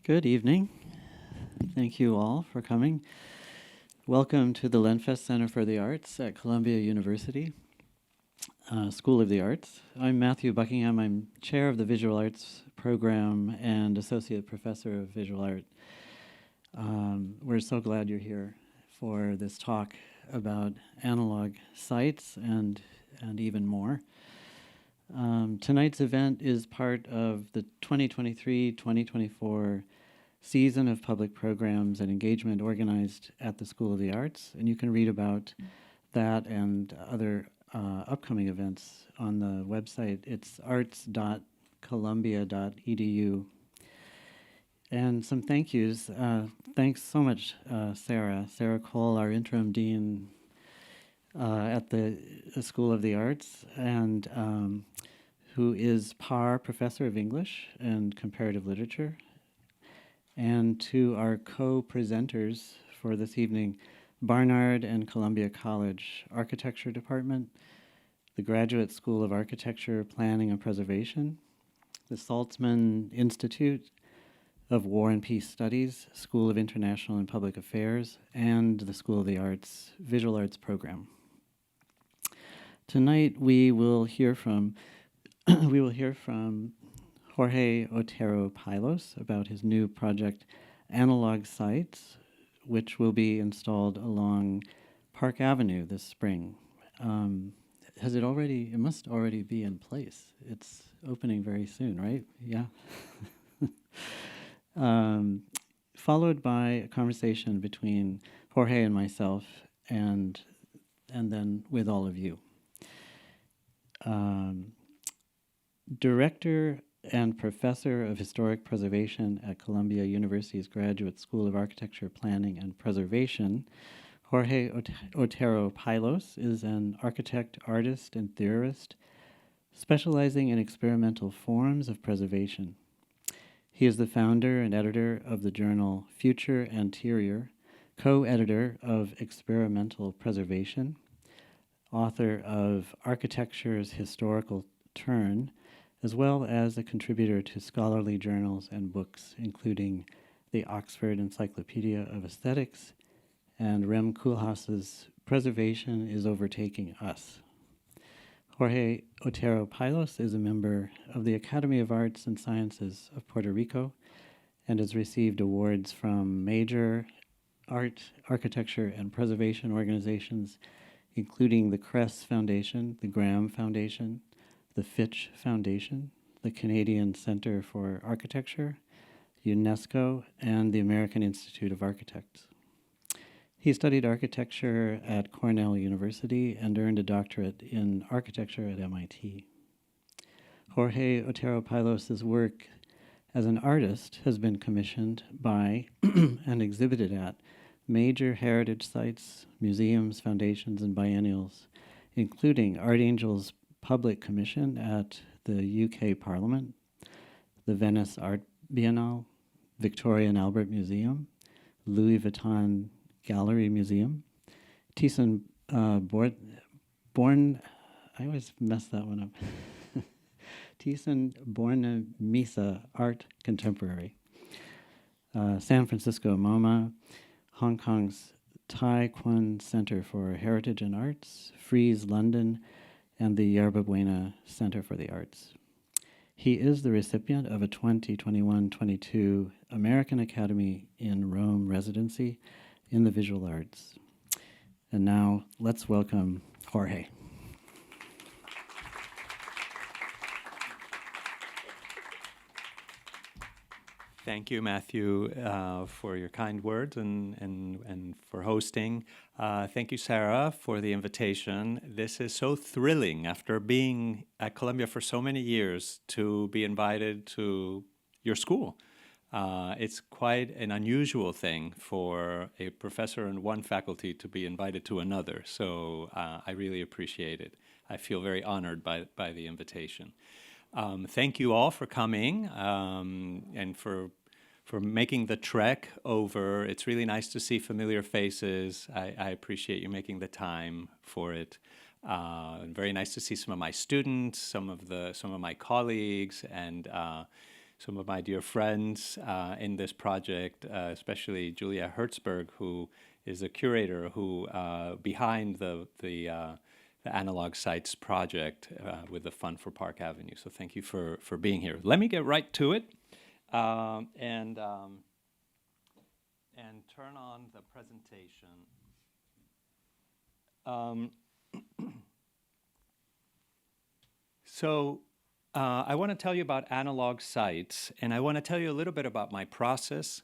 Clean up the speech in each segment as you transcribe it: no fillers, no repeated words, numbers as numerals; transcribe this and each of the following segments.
Good evening. Thank you all for coming. Welcome to the Lenfest Center for the Arts at Columbia University, School of the Arts. I'm Matthew Buckingham. I'm chair of the Visual Arts program and associate professor of visual art. We're so glad you're here for this talk about analog sites and even more. Tonight's event is part of the 2023-2024 season of public programs and engagement organized at the School of the Arts, and you can read about that and other upcoming events on the website. It's arts.columbia.edu. And some thank yous. Thanks so much, Sarah Cole, our interim dean at the School of the Arts, and who is Parr Professor of English and Comparative Literature, and to our co-presenters for this evening, Barnard and Columbia College Architecture Department, the Graduate School of Architecture, Planning and Preservation, the Saltzman Institute of War and Peace Studies, School of International and Public Affairs, and the School of the Arts Visual Arts Program. Tonight we will hear from Jorge Otero-Pailos about his new project, Analogue Sites, which will be installed along Park Avenue this spring. Has it already? It must already be in place. It's opening very soon, right? Yeah. Followed by a conversation between Jorge and myself, and then with all of you. Director and Professor of Historic Preservation at Columbia University's Graduate School of Architecture, Planning and Preservation, Jorge Otero-Pailos is an architect, artist, and theorist specializing in experimental forms of preservation. He is the founder and editor of the journal Future Anterior, co-editor of Experimental Preservation, author of Architecture's Historical Turn, as well as a contributor to scholarly journals and books, including the Oxford Encyclopedia of Aesthetics and Rem Koolhaas's Preservation is Overtaking Us. Jorge Otero-Pailos is a member of the Academy of Arts and Sciences of Puerto Rico and has received awards from major art, architecture, and preservation organizations, including the Cress Foundation, the Graham Foundation, the Fitch Foundation, the Canadian Centre for Architecture, UNESCO, and the American Institute of Architects. He studied architecture at Cornell University and earned a doctorate in architecture at MIT. Jorge Otero-Pailos' work as an artist has been commissioned by and exhibited at major heritage sites, museums, foundations, and biennials, including Art Angel's Public Commission at the UK Parliament, the Venice Art Biennale, Victoria and Albert Museum, Louis Vuitton Gallery Museum, Thyssen Born, I always mess that one up, Thyssen-Bornemisza Art Contemporary, San Francisco MoMA, Hong Kong's Tai Kwun Center for Heritage and Arts, Frieze London, and the Yerba Buena Center for the Arts. He is the recipient of a 2021-22 American Academy in Rome residency in the visual arts. And now, let's welcome Jorge. Thank you, Matthew, for your kind words and for hosting. Thank you, Sarah, for the invitation. This is so thrilling after being at Columbia for so many years to be invited to your school. It's quite an unusual thing for a professor in one faculty to be invited to another, so I really appreciate it. I feel very honored by the invitation. Thank you all for coming and for making the trek over. It's really nice to see familiar faces. I appreciate you making the time for it. Very nice to see some of my students, some of my colleagues, and some of my dear friends in this project, especially Julia Hertzberg, who is the curator who behind the Analogue Sites project with the Fund for Park Avenue. So thank you for being here. Let me get right to it and turn on the presentation. So I want to tell you about Analogue Sites, and I want to tell you a little bit about my process.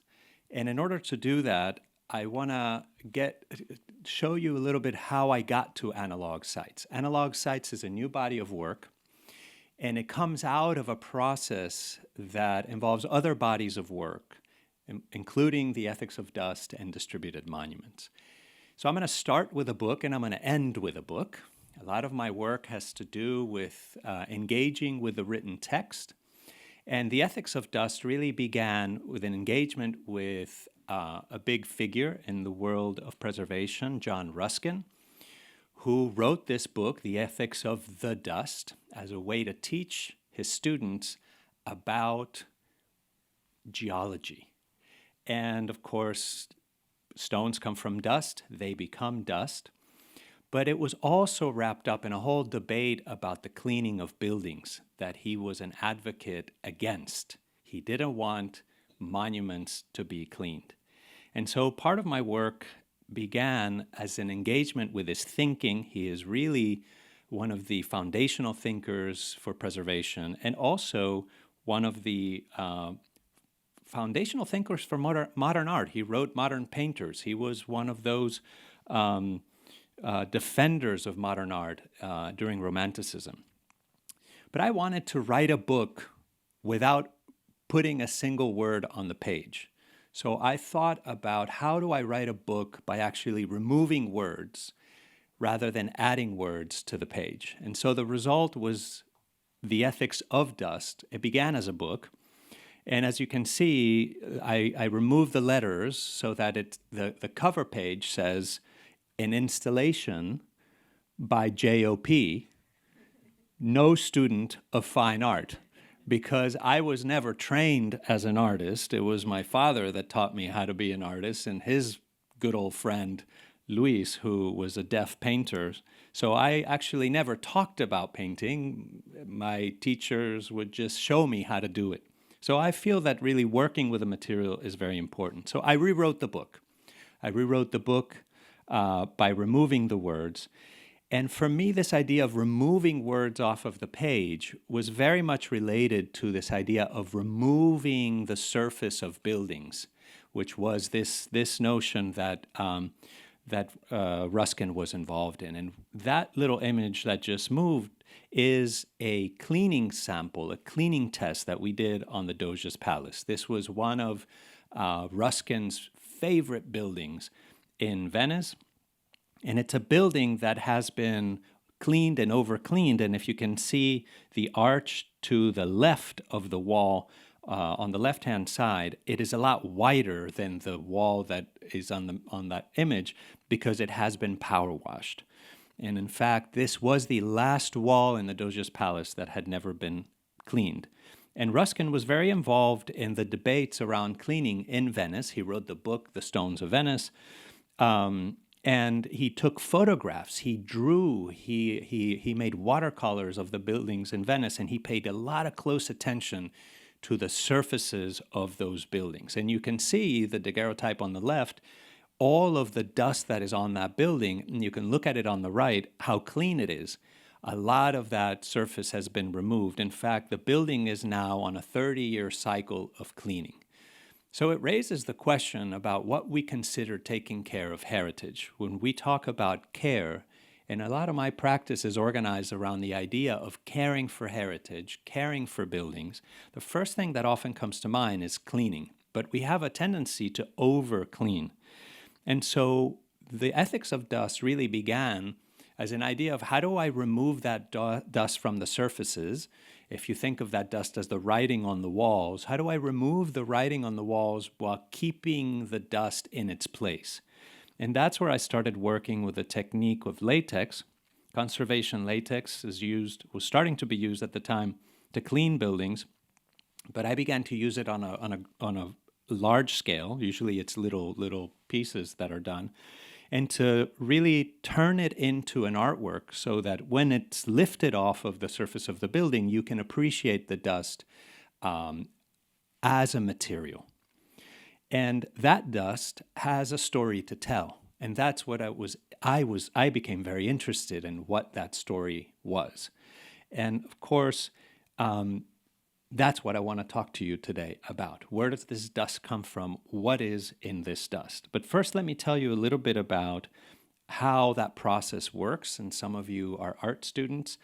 And in order to do that, I want to show you a little bit how I got to Analogue Sites. Analogue Sites is a new body of work, and it comes out of a process that involves other bodies of work, including the ethics of dust and distributed monuments. So I'm going to start with a book, and I'm going to end with a book. A lot of my work has to do with engaging with the written text. And the ethics of dust really began with an engagement with a big figure in the world of preservation, John Ruskin, who wrote this book, The Ethics of the Dust, as a way to teach his students about geology. And of course, stones come from dust, they become dust. But it was also wrapped up in a whole debate about the cleaning of buildings that he was an advocate against. He didn't want monuments to be cleaned. And so part of my work began as an engagement with his thinking. He is really one of the foundational thinkers for preservation and also one of the foundational thinkers for modern art. He wrote Modern Painters. He was one of those defenders of modern art during Romanticism. But I wanted to write a book without putting a single word on the page. So I thought about how do I write a book by actually removing words rather than adding words to the page. And so the result was The Ethics of Dust. It began as a book. And as you can see, I removed the letters so that the cover page says, an installation by JOP, no student of fine art, because I was never trained as an artist. It was my father that taught me how to be an artist, and his good old friend, Luis, who was a deaf painter. So I actually never talked about painting. My teachers would just show me how to do it. So I feel that really working with the material is very important. So I rewrote the book. By removing the words. And for me, this idea of removing words off of the page was very much related to this idea of removing the surface of buildings, which was this notion that Ruskin was involved in. And that little image that just moved is a cleaning sample, a cleaning test that we did on the Doge's Palace. This was one of Ruskin's favorite buildings in Venice, and it's a building that has been cleaned and over-cleaned, and if you can see the arch to the left of the wall, on the left-hand side, it is a lot wider than the wall that is on that image because it has been power washed. And in fact, this was the last wall in the Doge's Palace that had never been cleaned. And Ruskin was very involved in the debates around cleaning in Venice. He wrote the book, The Stones of Venice. And he took photographs, he drew, he made watercolors of the buildings in Venice, and he paid a lot of close attention to the surfaces of those buildings. And you can see the daguerreotype on the left, all of the dust that is on that building, and you can look at it on the right, how clean it is. A lot of that surface has been removed. In fact, the building is now on a 30-year cycle of cleaning. So it raises the question about what we consider taking care of heritage. When we talk about care, and a lot of my practice is organized around the idea of caring for heritage, caring for buildings, the first thing that often comes to mind is cleaning. But we have a tendency to over-clean. And so the ethics of dust really began as an idea of how do I remove that dust from the surfaces. If you think of that dust as the writing on the walls, how do I remove the writing on the walls while keeping the dust in its place? And that's where I started working with a technique of latex. Conservation latex was starting to be used at the time to clean buildings. But I began to use it on a large scale. Usually it's little pieces that are done, and to really turn it into an artwork so that when it's lifted off of the surface of the building, you can appreciate the dust as a material. And that dust has a story to tell. And that's what I became very interested in what that story was. And of course, that's what I want to talk to you today about. Where does this dust come from? What is in this dust? But first, let me tell you a little bit about how that process works. And some of you are art students.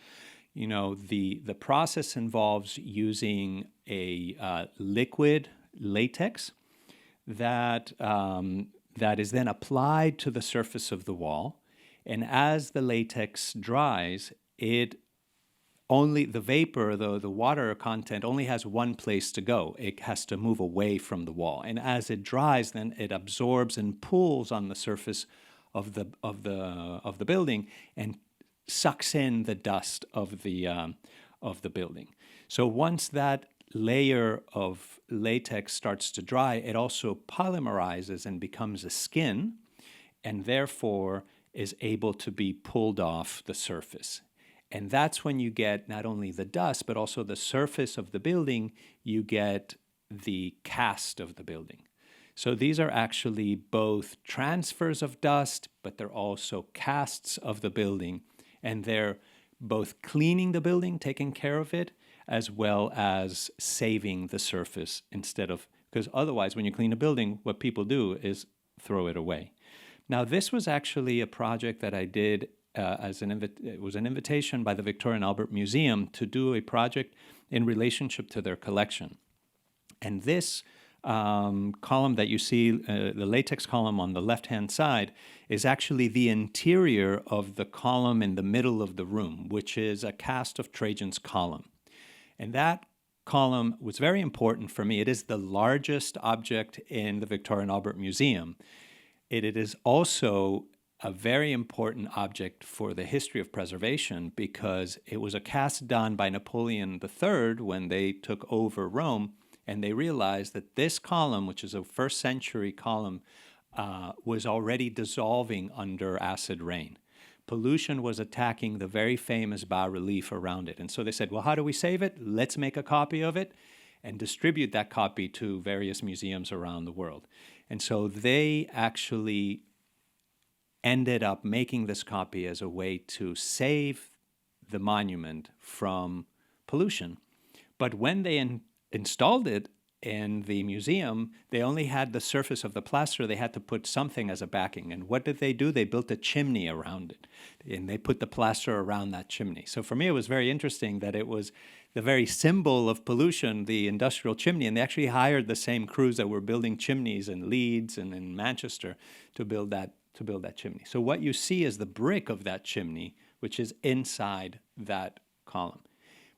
You know, the process involves using a liquid latex that is then applied to the surface of the wall. And as the latex dries, the vapor, the water content only has one place to go. It has to move away from the wall. And as it dries, then it absorbs and pulls on the surface of the building and sucks in the dust of the building. So once that layer of latex starts to dry, it also polymerizes and becomes a skin, and therefore is able to be pulled off the surface. And that's when you get not only the dust, but also the surface of the building, you get the cast of the building. So these are actually both transfers of dust, but they're also casts of the building. And they're both cleaning the building, taking care of it, as well as saving the surface because otherwise when you clean a building, what people do is throw it away. Now, this was actually a project that I did it was an invitation by the Victoria and Albert Museum to do a project in relationship to their collection. And this column that you see, the latex column on the left-hand side, is actually the interior of the column in the middle of the room, which is a cast of Trajan's column. And that column was very important for me. It is the largest object in the Victoria and Albert Museum. It is also a very important object for the history of preservation because it was a cast done by Napoleon III when they took over Rome, and they realized that this column, which is a first century column, was already dissolving under acid rain. Pollution was attacking the very famous bas-relief around it. And so they said, well, how do we save it? Let's make a copy of it and distribute that copy to various museums around the world. And so they actually ended up making this copy as a way to save the monument from pollution. But when they installed it in the museum, they only had the surface of the plaster. They had to put something as a backing. And what did they do? They built a chimney around it, and they put the plaster around that chimney. So for me, it was very interesting that it was the very symbol of pollution, the industrial chimney, and they actually hired the same crews that were building chimneys in Leeds and in Manchester to build that chimney. So what you see is the brick of that chimney, which is inside that column.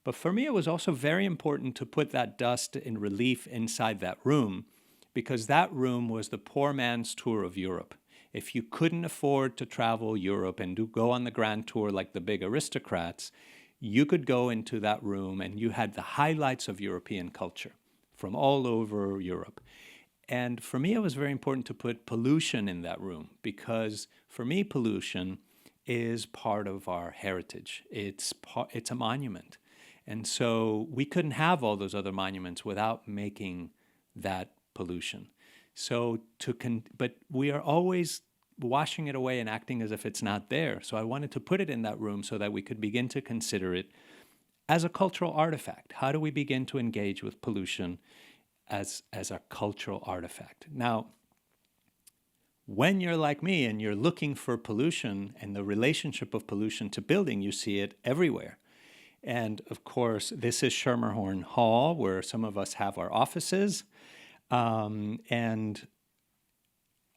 But for me, it was also very important to put that dust in relief inside that room, because that room was the poor man's tour of Europe. If you couldn't afford to travel Europe and go on the grand tour like the big aristocrats, you could go into that room and you had the highlights of European culture from all over Europe. And for me, it was very important to put pollution in that room because for me, pollution is part of our heritage. It's a monument. And so we couldn't have all those other monuments without making that pollution. But we are always washing it away and acting as if it's not there. So I wanted to put it in that room so that we could begin to consider it as a cultural artifact. How do we begin to engage with pollution as a cultural artifact? Now, when you're like me and you're looking for pollution and the relationship of pollution to building, you see it everywhere. And of course, this is Schermerhorn Hall, where some of us have our offices. And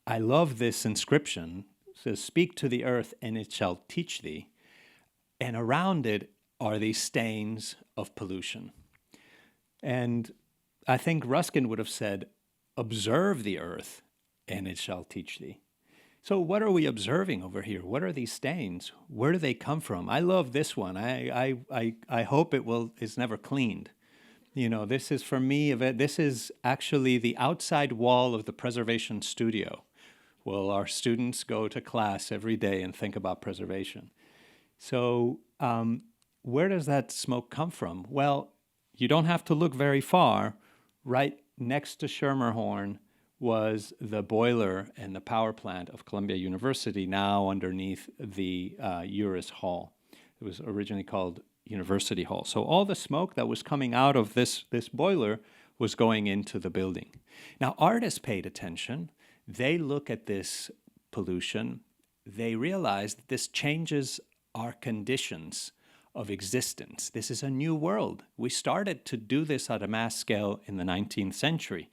I love this inscription. It says, "Speak to the earth and it shall teach thee." And around it are these stains of pollution. And I think Ruskin would have said, "Observe the earth and it shall teach thee." So what are we observing over here? What are these stains? Where do they come from? I love this one. I hope is never cleaned. This is for me, this is actually the outside wall of the preservation studio. Well, our students go to class every day and think about preservation. So where does that smoke come from? Well, you don't have to look very far. Right next to Schermerhorn was the boiler and the power plant of Columbia University, now underneath the Uris Hall. It was originally called University Hall. So all the smoke that was coming out of this boiler was going into the building. Now, artists paid attention. They look at this pollution. They realize that this changes our conditions of existence. This is a new world. We started to do this at a mass scale in the 19th century.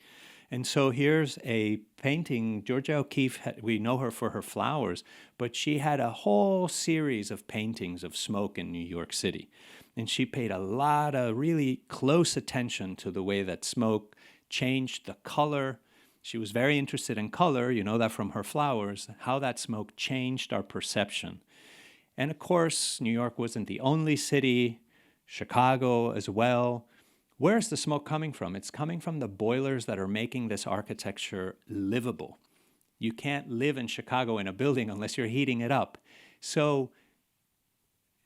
And so here's a painting. Georgia O'Keeffe, we know her for her flowers, but she had a whole series of paintings of smoke in New York City. And she paid a lot of really close attention to the way that smoke changed the color. She was very interested in color, you know that from her flowers, how that smoke changed our perception. And of course, New York wasn't the only city, Chicago as well. Where's the smoke coming from? It's coming from the boilers that are making this architecture livable. You can't live in Chicago in a building unless you're heating it up. So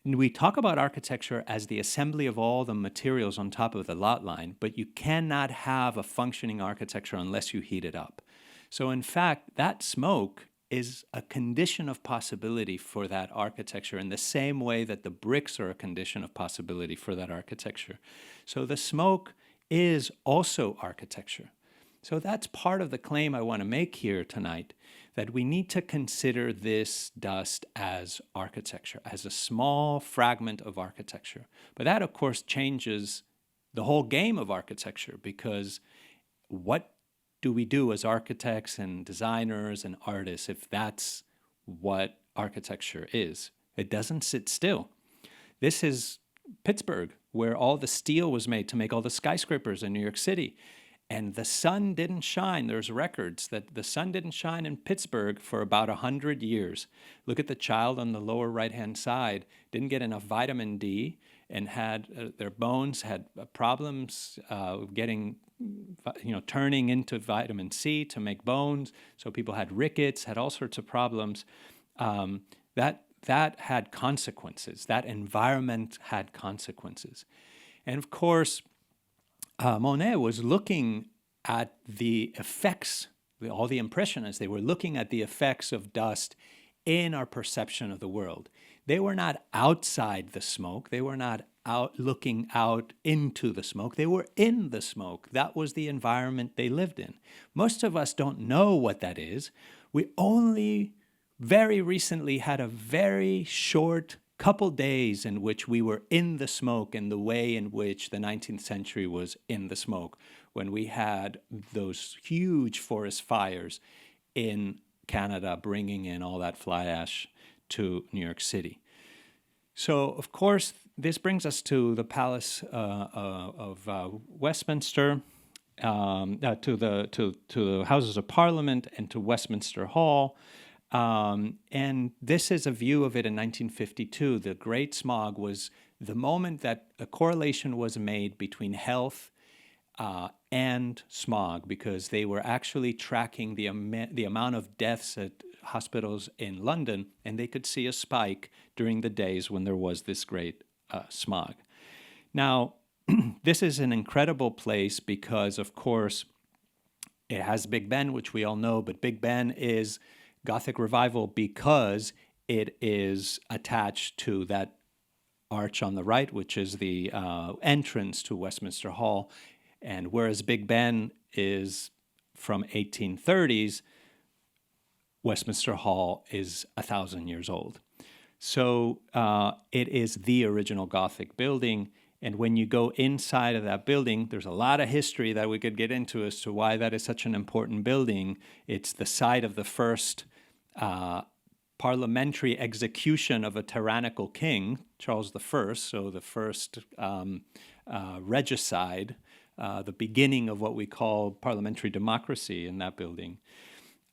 we talk about architecture as the assembly of all the materials on top of the lot line, but you cannot have a functioning architecture unless you heat it up. So in fact, that smoke is a condition of possibility for that architecture in the same way that the bricks are a condition of possibility for that architecture. So the smoke is also architecture. So that's part of the claim I want to make here tonight, that we need to consider this dust as architecture, as a small fragment of architecture. But that, of course, changes the whole game of architecture, because what do we do as architects and designers and artists if that's what architecture is? It doesn't sit still. This is Pittsburgh, where all the steel was made to make all the skyscrapers in New York City. And the sun didn't shine. There's records that the sun didn't shine in Pittsburgh for about 100 years. Look at the child on the lower right-hand side. Didn't get enough vitamin D and had their bones had problems getting, turning into vitamin C to make bones. So people had rickets, had all sorts of problems. That had consequences. That environment had consequences. And of course, Monet was looking at the effects, all the Impressionists, they were looking at the effects of dust in our perception of the world. They were not outside the smoke. They were not looking out into the smoke. They were in the smoke. That was the environment they lived in. Most of us don't know what that is. We only very recently had a very short couple days in which we were in the smoke in the way in which the 19th century was in the smoke, when we had those huge forest fires in Canada bringing in all that fly ash to New York City. So, of course, this brings us to the Palace of Westminster, to the Houses of Parliament and to Westminster Hall. And this is a view of it in 1952. The Great Smog was the moment that a correlation was made between health and smog, because they were actually tracking the amount of deaths at hospitals in London, and they could see a spike during the days when there was this great smog. Now, this is an incredible place because, of course, it has Big Ben, which we all know, but Big Ben is Gothic revival because it is attached to that arch on the right, which is the entrance to Westminster Hall. And whereas Big Ben is from 1830s, Westminster Hall is 1,000 years old. So it is the original Gothic building. And when you go inside of that building, there's a lot of history that we could get into as to why that is such an important building. It's the site of the first parliamentary execution of a tyrannical king, Charles I, so the first regicide, the beginning of what we call parliamentary democracy in that building.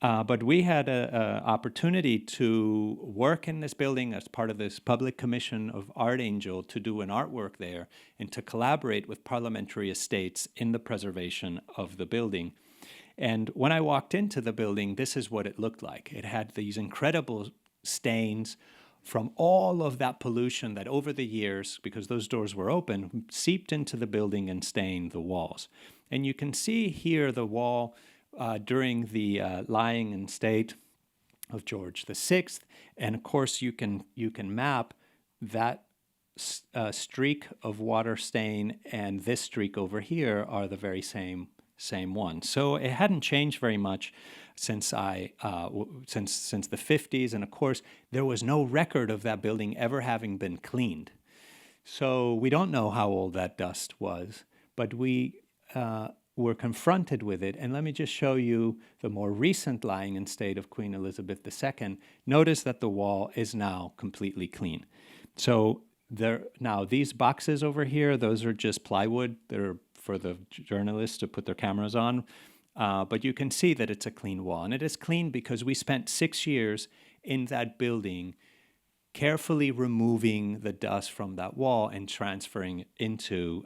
But we had an opportunity to work in this building as part of this public commission of Art Angel to do an artwork there and to collaborate with parliamentary estates in the preservation of the building. And when I walked into the building, this is what it looked like. It had these incredible stains from all of that pollution that over the years, because those doors were open, seeped into the building and stained the walls. And you can see here the wall during the lying in state of George VI. And of course, you can map that streak of water stain and this streak over here are the very same one. So it hadn't changed very much since since the 50s, and of course there was no record of that building ever having been cleaned. So we don't know how old that dust was, but we were confronted with it. And let me just show you the more recent lying in state of Queen Elizabeth II. Notice that the wall is now completely clean. So now these boxes over here, those are just plywood. They're for the journalists to put their cameras on. But you can see that it's a clean wall. And it is clean because we spent 6 years in that building carefully removing the dust from that wall and transferring it into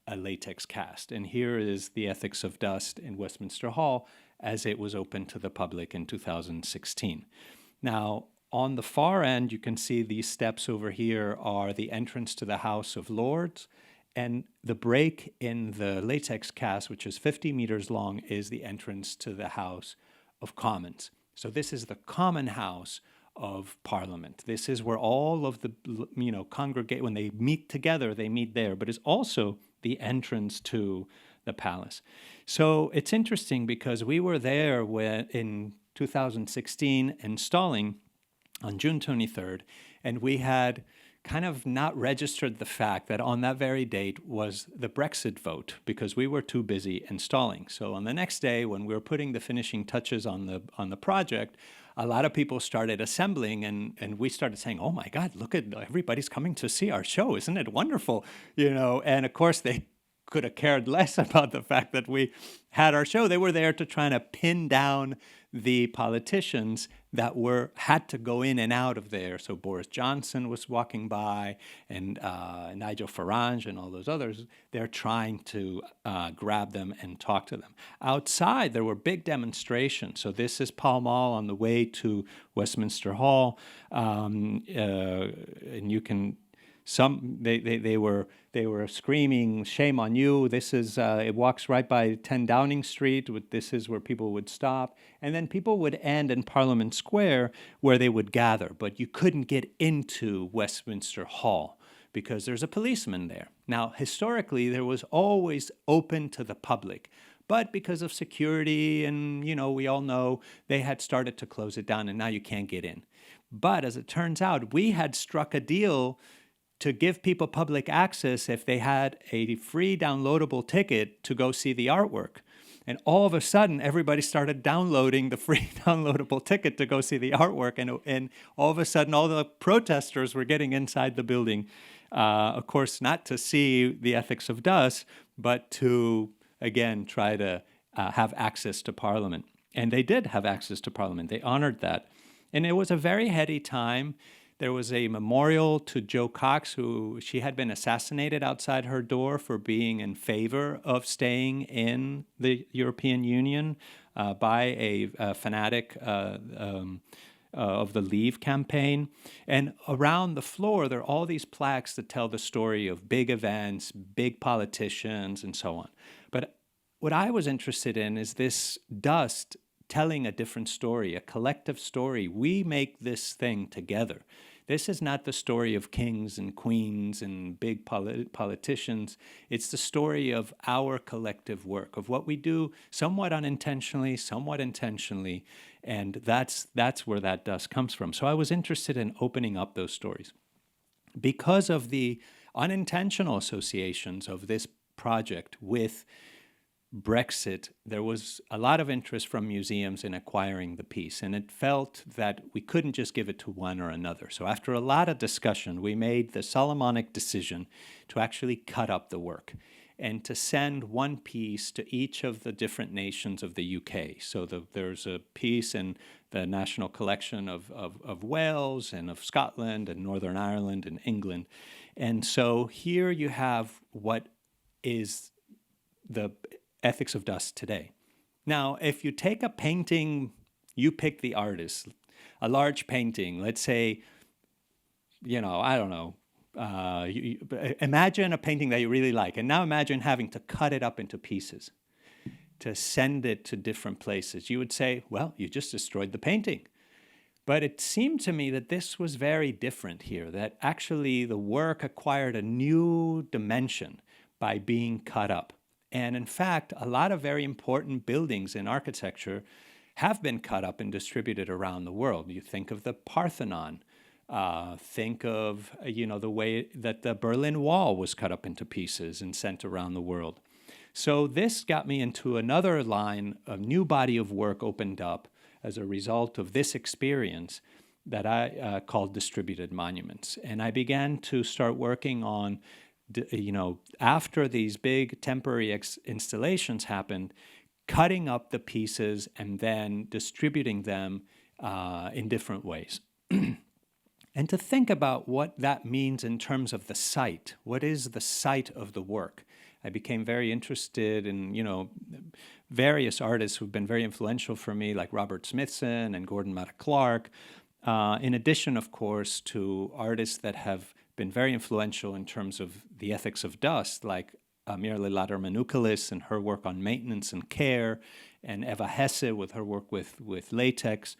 a latex cast. And here is the ethics of dust in Westminster Hall as it was open to the public in 2016. Now, on the far end, you can see these steps over here are the entrance to the House of Lords. And the break in the latex cast, which is 50 meters long, is the entrance to the House of Commons. So this is the common house of Parliament. This is where all of the, congregate, when they meet together, they meet there, but it's also the entrance to the palace. So it's interesting because we were there in 2016 installing on June 23rd, and we had kind of not registered the fact that on that very date was the Brexit vote because we were too busy installing. So on the next day, when we were putting the finishing touches on the project, a lot of people started assembling, and we started saying, "Oh my God, look at everybody's coming to see our show! Isn't it wonderful?" And of course they could have cared less about the fact that we had our show. They were there to try to pin down the politicians that had to go in and out of there. So Boris Johnson was walking by, and Nigel Farage and all those others. They're trying to grab them and talk to them. Outside, there were big demonstrations. So this is Pall Mall on the way to Westminster Hall, and you can. They were screaming, "Shame on you!" This is it walks right by 10 Downing Street. This is where people would stop, and then people would end in Parliament Square, where they would gather. But you couldn't get into Westminster Hall because there's a policeman there. Now, historically, there was always open to the public. But because of security and, we all know, they had started to close it down, and now you can't get in. But as it turns out, we had struck a deal to give people public access if they had a free downloadable ticket to go see the artwork. And all of a sudden, everybody started downloading the free downloadable ticket to go see the artwork. And all of a sudden, all the protesters were getting inside the building, of course, not to see the ethics of dust, but to, again, try to have access to Parliament. And they did have access to Parliament. They honored that. And it was a very heady time. There was a memorial to Jo Cox, she had been assassinated outside her door for being in favor of staying in the European Union by a fanatic of the Leave campaign. And around the floor, there are all these plaques that tell the story of big events, big politicians, and so on. But what I was interested in is this dust telling a different story, a collective story. We make this thing together. This is not the story of kings and queens and big politicians. It's the story of our collective work, of what we do somewhat unintentionally, somewhat intentionally, and that's where that dust comes from. So I was interested in opening up those stories. Because of the unintentional associations of this project with Brexit, there was a lot of interest from museums in acquiring the piece, and it felt that we couldn't just give it to one or another. So after a lot of discussion, we made the Solomonic decision to actually cut up the work. and to send one piece to each of the different nations of the UK. So there's a piece in the National Collection of Wales and of Scotland and Northern Ireland and England. And so here you have what is the ethics of dust today. Now, if you take a painting, you pick the artist, a large painting, let's say, I don't know, imagine a painting that you really like, and now imagine having to cut it up into pieces to send it to different places. You would say, well, you just destroyed the painting. But it seemed to me that this was very different here, that actually the work acquired a new dimension by being cut up. And in fact, a lot of very important buildings in architecture have been cut up and distributed around the world. You think of the Parthenon. Think of, the way that the Berlin Wall was cut up into pieces and sent around the world. So this got me into another line, a new body of work opened up as a result of this experience that I called distributed monuments. And I began to start working on, after these big temporary installations happened, cutting up the pieces and then distributing them in different ways. And to think about what that means in terms of the site. What is the site of the work? I became very interested in, various artists who've been very influential for me, like Robert Smithson and Gordon Matta Clark, in addition, of course, to artists that have been very influential in terms of the ethics of dust, like Mirle Lader-Manoukilis and her work on maintenance and care, and Eva Hesse with her work with latex.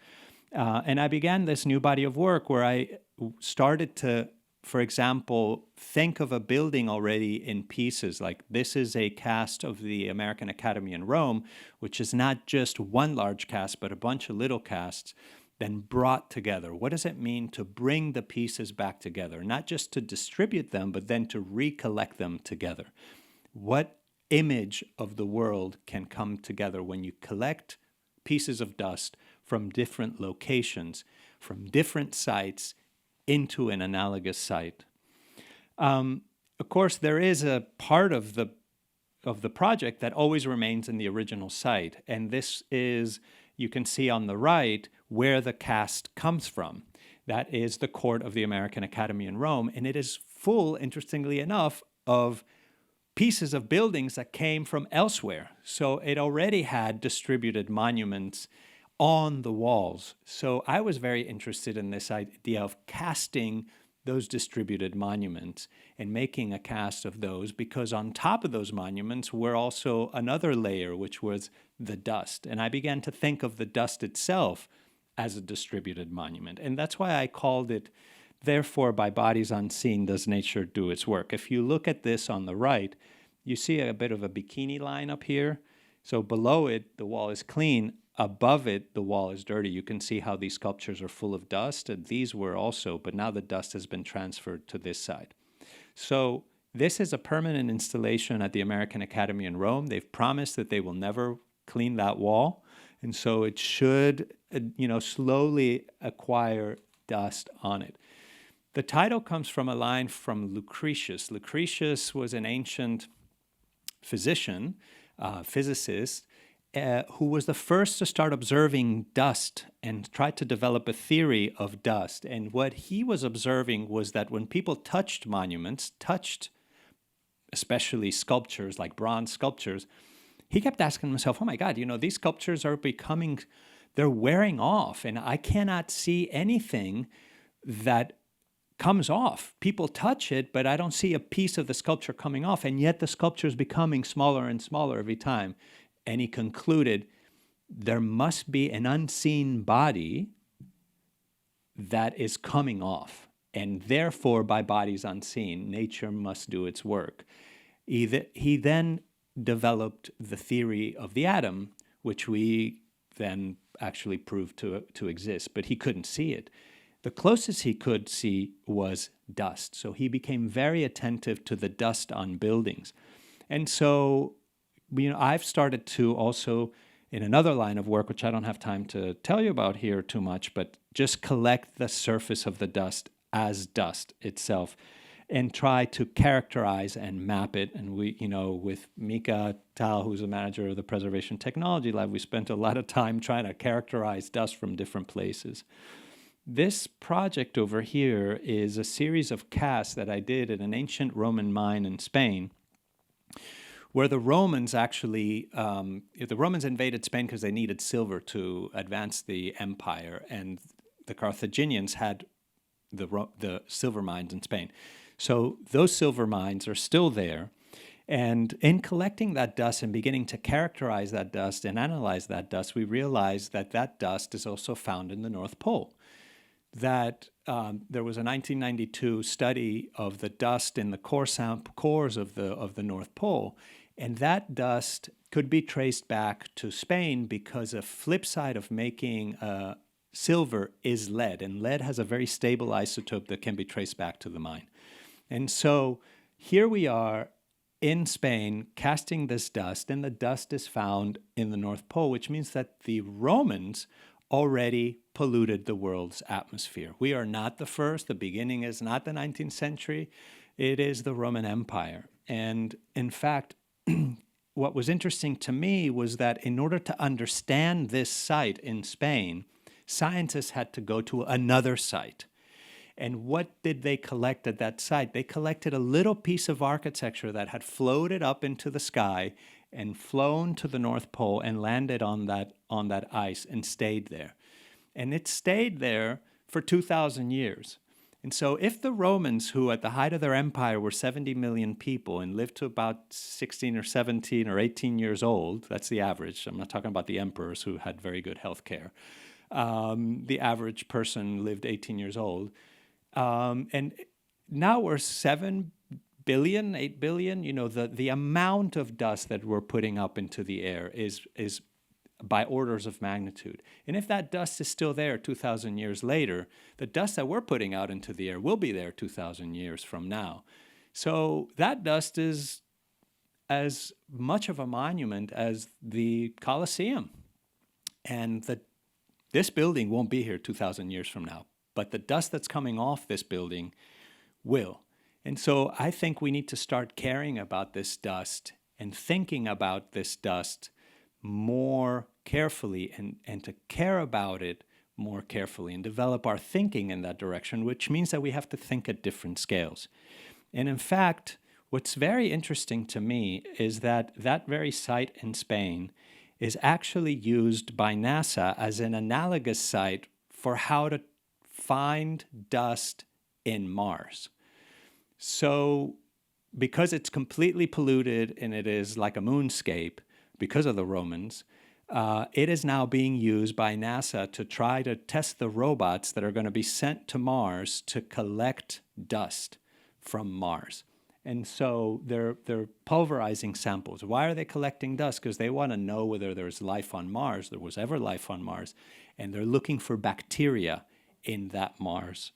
And I began this new body of work where I started to, for example, think of a building already in pieces. Like this is a cast of the American Academy in Rome, which is not just one large cast, but a bunch of little casts, then brought together. What does it mean to bring the pieces back together? Not just to distribute them, but then to recollect them together. What image of the world can come together when you collect pieces of dust from different locations, from different sites, into an analogous site? Of course, there is a part of the project that always remains in the original site, and this is, you can see on the right, where the cast comes from. That is the court of the American Academy in Rome, and it is full, interestingly enough, of pieces of buildings that came from elsewhere. So it already had distributed monuments on the walls. So I was very interested in this idea of casting those distributed monuments and making a cast of those, because on top of those monuments were also another layer, which was the dust. And I began to think of the dust itself as a distributed monument. And that's why I called it, therefore, by bodies unseen does nature do its work. If you look at this on the right, you see a bit of a bikini line up here. So below it, the wall is clean. Above it, the wall is dirty. You can see how these sculptures are full of dust, and these were also, but now the dust has been transferred to this side. So this is a permanent installation at the American Academy in Rome. They've promised that they will never clean that wall, and so it should, slowly acquire dust on it. The title comes from a line from Lucretius. Lucretius was an ancient physician, physicist, who was the first to start observing dust and tried to develop a theory of dust. And what he was observing was that when people touched monuments, especially sculptures like bronze sculptures, he kept asking himself, oh my God, these sculptures are they're wearing off, and I cannot see anything that comes off. People touch it, but I don't see a piece of the sculpture coming off, and yet the sculpture is becoming smaller and smaller every time. And he concluded there must be an unseen body that is coming off, and therefore, by bodies unseen, nature must do its work. He then developed the theory of the atom, which we then actually proved to exist, but he couldn't see it. The closest he could see was dust, so he became very attentive to the dust on buildings. And so I've started to also, in another line of work, which I don't have time to tell you about here too much, but just collect the surface of the dust as dust itself. and try to characterize and map it. And we, with Mika Tal, who's the manager of the Preservation Technology Lab, we spent a lot of time trying to characterize dust from different places. This project over here is a series of casts that I did at an ancient Roman mine in Spain, where the Romans actually, the Romans invaded Spain because they needed silver to advance the empire, and the Carthaginians had the silver mines in Spain. So those silver mines are still there. And in collecting that dust and beginning to characterize that dust and analyze that dust, we realized that that dust is also found in the North Pole. That there was a 1992 study of the dust in the cores of the North Pole, and that dust could be traced back to Spain because a flip side of making silver is lead, and lead has a very stable isotope that can be traced back to the mine. And so here we are in Spain casting this dust, and the dust is found in the North Pole, which means that the Romans already polluted the world's atmosphere. We are not the first. The beginning is not the 19th century. It is the Roman Empire. And in fact, what was interesting to me was that in order to understand this site in Spain, scientists had to go to another site. And what did they collect at that site? They collected a little piece of architecture that had floated up into the sky and flown to the North Pole and landed on that ice and stayed there. And it stayed there for 2,000 years. And so if the Romans, who at the height of their empire were 70 million people and lived to about 16 or 17 or 18 years old, that's the average. I'm not talking about the emperors who had very good health care. The average person lived 18 years old. And now we're 7 billion, 8 billion. The amount of dust that we're putting up into the air is by orders of magnitude. And if that dust is still there 2,000 years later, the dust that we're putting out into the air will be there 2,000 years from now. So that dust is as much of a monument as the Colosseum. And this building won't be here 2,000 years from now, but the dust that's coming off this building will. And so I think we need to start caring about this dust and thinking about this dust more carefully and to care about it more carefully and develop our thinking in that direction, which means that we have to think at different scales. And in fact, what's very interesting to me is that that very site in Spain is actually used by NASA as an analogous site for how to find dust in Mars. So because it's completely polluted and it is like a moonscape because of the Romans, it is now being used by NASA to try to test the robots that are going to be sent to Mars to collect dust from Mars. And so they're pulverizing samples. Why are they collecting dust? Because they want to know whether there's life on Mars, there was ever life on Mars, and they're looking for bacteria in that Mars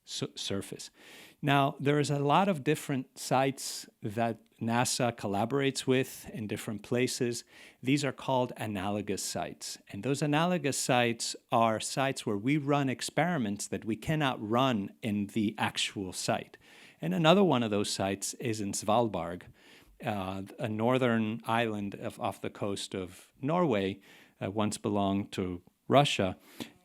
surface. Now, there is a lot of different sites that NASA collaborates with in different places. These are called analogous sites. And those analogous sites are sites where we run experiments that we cannot run in the actual site. And another one of those sites is in Svalbard, a northern island off the coast of Norway that once belonged to Russia.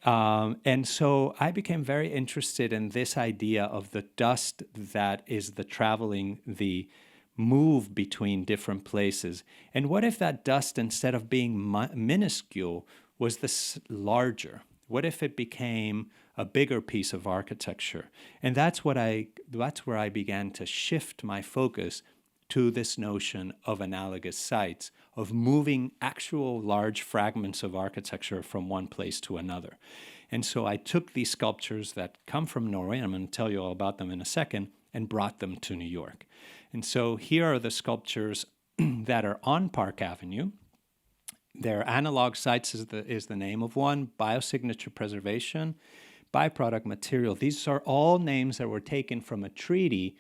And so I became very interested in this idea of the dust that is the move between different places. And what if that dust, instead of being minuscule, was this larger? What if it became a bigger piece of architecture? And that's where I began to shift my focus to this notion of analogous sites, of moving actual large fragments of architecture from one place to another. And so I took these sculptures that come from Norway, and I'm going to tell you all about them in a second, and brought them to New York. And so here are the sculptures that are on Park Avenue. They're Analogue Sites is the name of one, Biosignature Preservation, Byproduct Material. These are all names that were taken from a treaty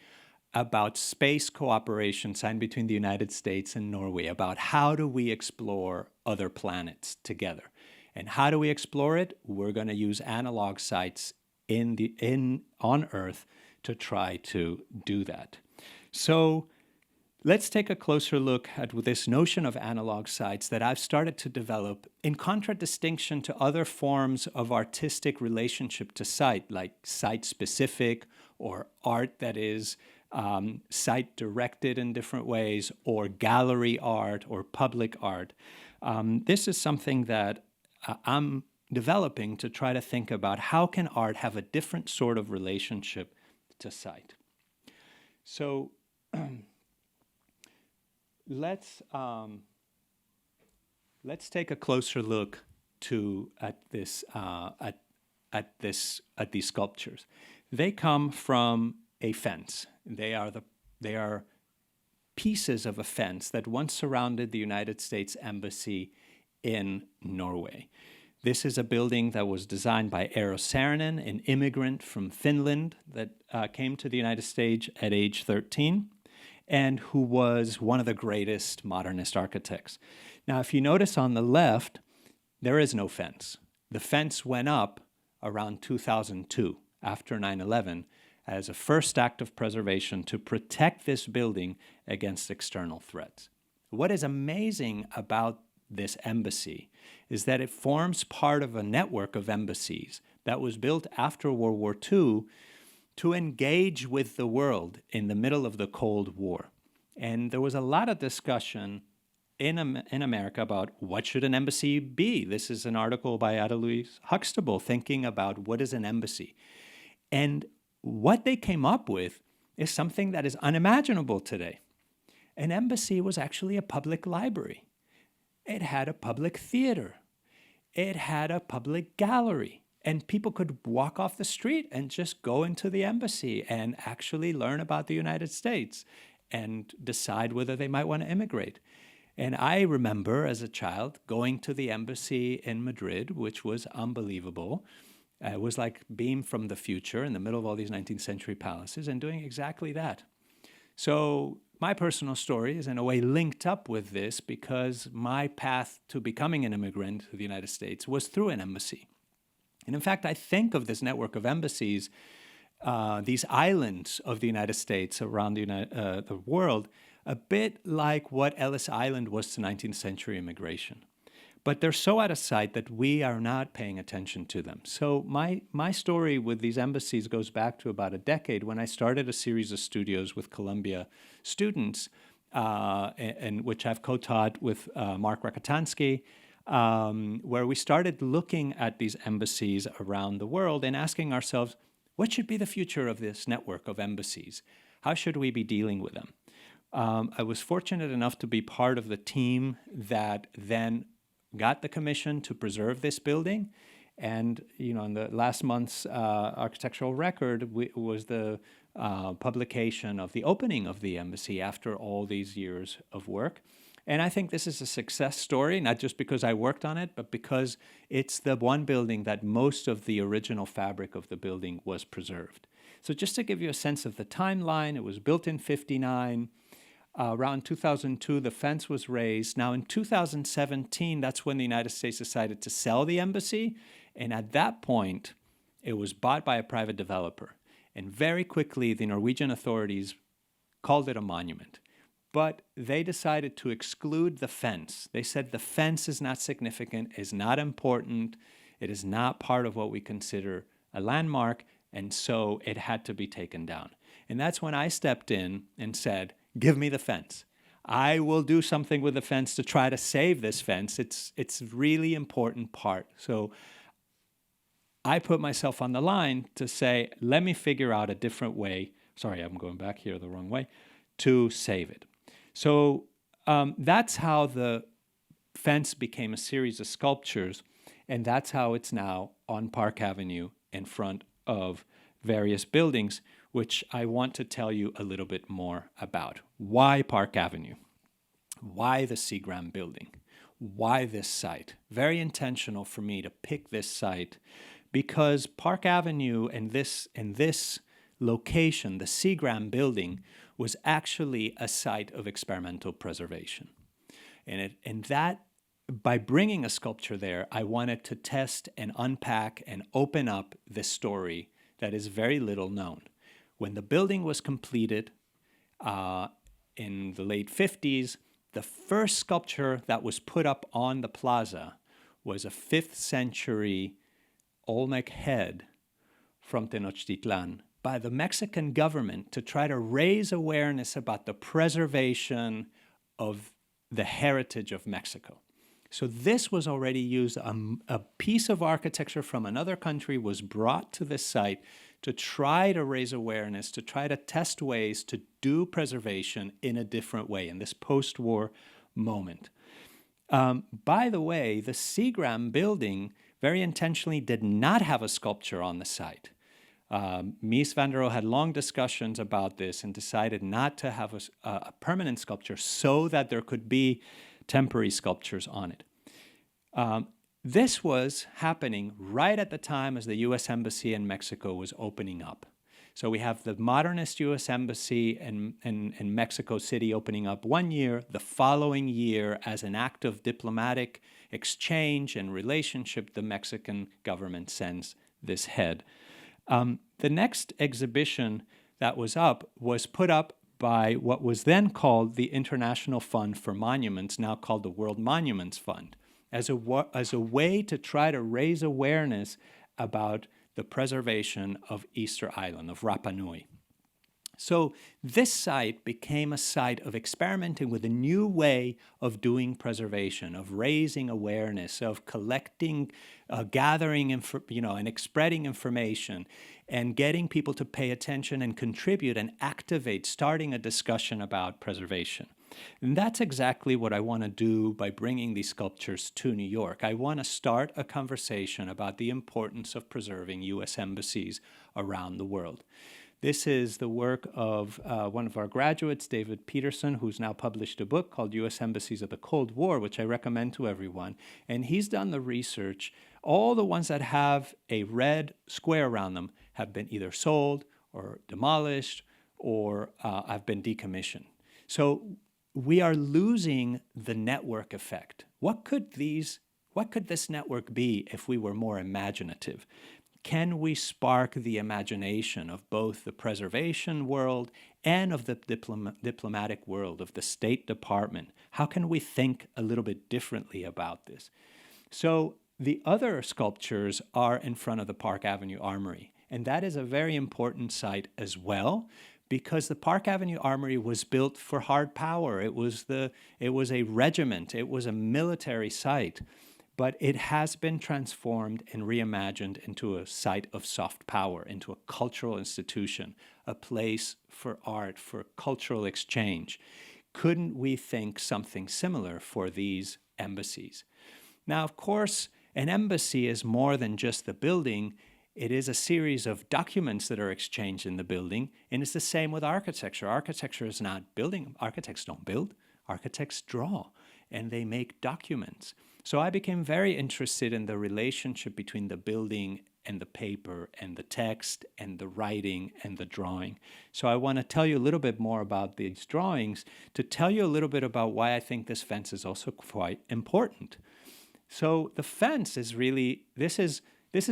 about space cooperation signed between the United States and Norway, about how do we explore other planets together. And how do we explore it? We're going to use analog sites on Earth to try to do that. So let's take a closer look at this notion of analog sites that I've started to develop in contradistinction to other forms of artistic relationship to site, like site-specific or art that is site-directed in different ways, or gallery art or public art. This is something that I'm developing to try to think about how can art have a different sort of relationship to site. So let's take a closer look at these sculptures. They come from a fence. They are pieces of a fence that once surrounded the United States Embassy in Norway. This is a building that was designed by Eero Saarinen, an immigrant from Finland that came to the United States at age 13, and who was one of the greatest modernist architects. Now, if you notice on the left, there is no fence. The fence went up around 2002, after 9/11, as a first act of preservation to protect this building against external threats. What is amazing about this embassy is that it forms part of a network of embassies that was built after World War II to engage with the world in the middle of the Cold War. And there was a lot of discussion in America about what should an embassy be. This is an article by Adalouise Huxtable thinking about what is an embassy. And what they came up with is something that is unimaginable today. An embassy was actually a public library. It had a public theater. It had a public gallery. And people could walk off the street and just go into the embassy and actually learn about the United States and decide whether they might want to immigrate. And I remember as a child going to the embassy in Madrid, which was unbelievable. It was like being from the future in the middle of all these 19th century palaces and doing exactly that. So my personal story is in a way linked up with this because my path to becoming an immigrant to the United States was through an embassy. And in fact, I think of this network of embassies, these islands of the United States around the world, a bit like what Ellis Island was to 19th century immigration. But they're so out of sight that we are not paying attention to them. So my story with these embassies goes back to about a decade when I started a series of studios with Columbia students, and which I've co-taught with Mark Rakotansky, where we started looking at these embassies around the world and asking ourselves, what should be the future of this network of embassies? How should we be dealing with them? I was fortunate enough to be part of the team that then got the commission to preserve this building. And, in the last month's architectural record was the publication of the opening of the embassy after all these years of work. And I think this is a success story, not just because I worked on it, but because it's the one building that most of the original fabric of the building was preserved. So just to give you a sense of the timeline, it was built in 1959. Around 2002, the fence was raised. Now, in 2017, that's when the United States decided to sell the embassy. And at that point, it was bought by a private developer. And very quickly, the Norwegian authorities called it a monument. But they decided to exclude the fence. They said the fence is not significant, is not important, it is not part of what we consider a landmark, and so it had to be taken down. And that's when I stepped in and said, give me the fence. I will do something with the fence to try to save this fence. It's a really important part. So I put myself on the line to say, let me figure out a different way. Sorry, I'm going back here the wrong way, to save it. So that's how the fence became a series of sculptures, and that's how it's now on Park Avenue in front of various buildings, which I want to tell you a little bit more about. Why Park Avenue? Why the Seagram building? Why this site? Very intentional for me to pick this site because Park Avenue and this location, the Seagram building, was actually a site of experimental preservation. And that, by bringing a sculpture there, I wanted to test and unpack and open up this story that is very little known. When the building was completed in the late 50s, the first sculpture that was put up on the plaza was a 5th century Olmec head from Tenochtitlan by the Mexican government to try to raise awareness about the preservation of the heritage of Mexico. So this was already used. A piece of architecture from another country was brought to this site to try to raise awareness, to try to test ways to do preservation in a different way in this post-war moment. By the way, the Seagram building very intentionally did not have a sculpture on the site. Mies van der Rohe had long discussions about this and decided not to have a permanent sculpture so that there could be temporary sculptures on it. This was happening right at the time as the U.S. Embassy in Mexico was opening up. So we have the modernist U.S. Embassy in Mexico City opening up one year. The following year, as an act of diplomatic exchange and relationship, the Mexican government sends this head. The next exhibition that was put up by what was then called the International Fund for Monuments, now called the World Monuments Fund, as a way to try to raise awareness about the preservation of Easter Island, of Rapa Nui. So this site became a site of experimenting with a new way of doing preservation, of raising awareness, of collecting, gathering, and spreading information, and getting people to pay attention and contribute and activate, starting a discussion about preservation. And that's exactly what I want to do by bringing these sculptures to New York. I want to start a conversation about the importance of preserving U.S. embassies around the world. This is the work of one of our graduates, David Peterson, who's now published a book called U.S. Embassies of the Cold War, which I recommend to everyone. And he's done the research. All the ones that have a red square around them have been either sold or demolished or have been decommissioned. So we are losing the network effect. What could this network be if we were more imaginative? Can we spark the imagination of both the preservation world and of the diplomatic world, of the State Department? How can we think a little bit differently about this? So the other sculptures are in front of the Park Avenue Armory, and that is a very important site as well, because the Park Avenue Armory was built for hard power. It was a regiment. It was a military site. But it has been transformed and reimagined into a site of soft power, into a cultural institution, a place for art, for cultural exchange. Couldn't we think something similar for these embassies? Now, of course, an embassy is more than just the building. It is a series of documents that are exchanged in the building, and it's the same with architecture. Architecture is not building. Architects don't build. Architects draw, and they make documents. So I became very interested in the relationship between the building and the paper and the text and the writing and the drawing. So I want to tell you a little bit more about these drawings to tell you a little bit about why I think this fence is also quite important. So the fence is really, this is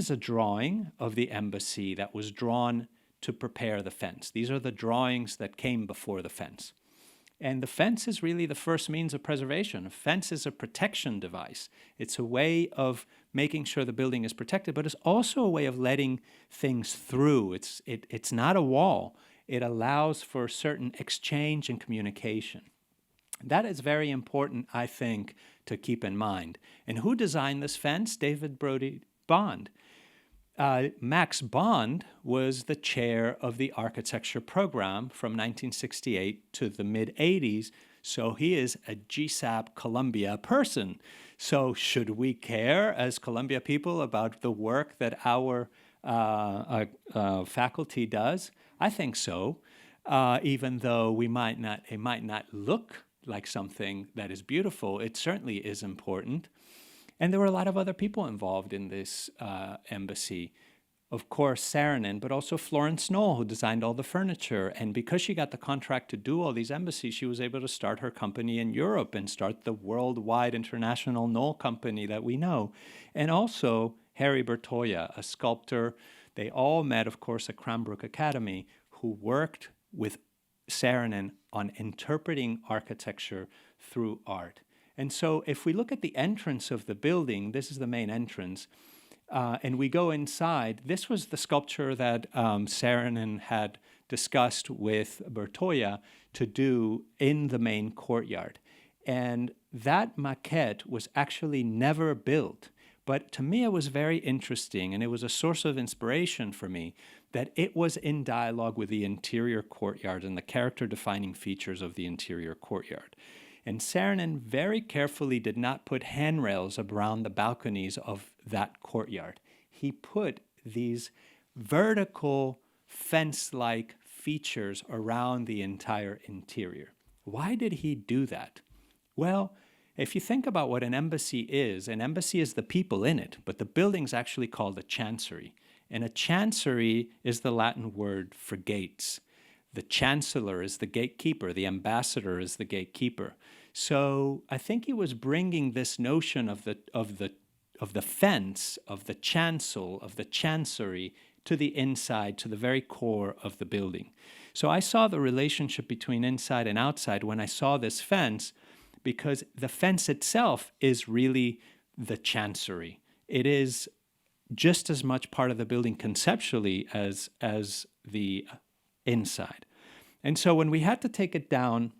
a drawing of the embassy that was drawn to prepare the fence. These are the drawings that came before the fence. And the fence is really the first means of preservation. A fence is a protection device. It's a way of making sure the building is protected, but it's also a way of letting things through. It's not a wall. It allows for certain exchange and communication. That is very important, I think, to keep in mind. And who designed this fence? David Brody Bond. Max Bond was the chair of the architecture program from 1968 to the mid-'80s, so he is a GSAPP Columbia person. So should we care as Columbia people about the work that our faculty does? I think so, even though it might not look like something that is beautiful. It certainly is important. And there were a lot of other people involved in this embassy. Of course, Saarinen, but also Florence Knoll, who designed all the furniture. And because she got the contract to do all these embassies, she was able to start her company in Europe and start the worldwide international Knoll company that we know. And also Harry Bertoia, a sculptor. They all met, of course, at Cranbrook Academy, who worked with Saarinen on interpreting architecture through art. And so if we look at the entrance of the building, this is the main entrance, and we go inside, this was the sculpture that Saarinen had discussed with Bertoia to do in the main courtyard. And that maquette was actually never built. But to me, it was very interesting, and it was a source of inspiration for me that it was in dialogue with the interior courtyard and the character-defining features of the interior courtyard. And Saarinen very carefully did not put handrails around the balconies of that courtyard. He put these vertical fence-like features around the entire interior. Why did he do that? Well, if you think about what an embassy is the people in it, but the building's actually called a chancery. And a chancery is the Latin word for gates. The chancellor is the gatekeeper, the ambassador is the gatekeeper. So I think he was bringing this notion of the fence, of the chancel, of the chancery to the inside, to the very core of the building. So I saw the relationship between inside and outside when I saw this fence, because the fence itself is really the chancery. It is just as much part of the building conceptually as the inside. And so when we had to take it down,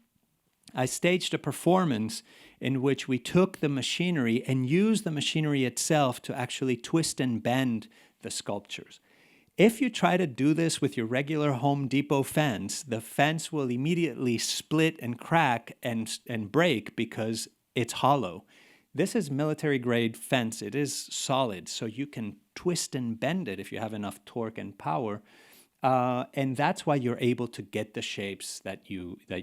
I staged a performance in which we took the machinery and used the machinery itself to actually twist and bend the sculptures. If you try to do this with your regular Home Depot fence, the fence will immediately split and crack and break because it's hollow. This is military-grade fence. It is solid, so you can twist and bend it if you have enough torque and power. And that's why you're able to get the shapes that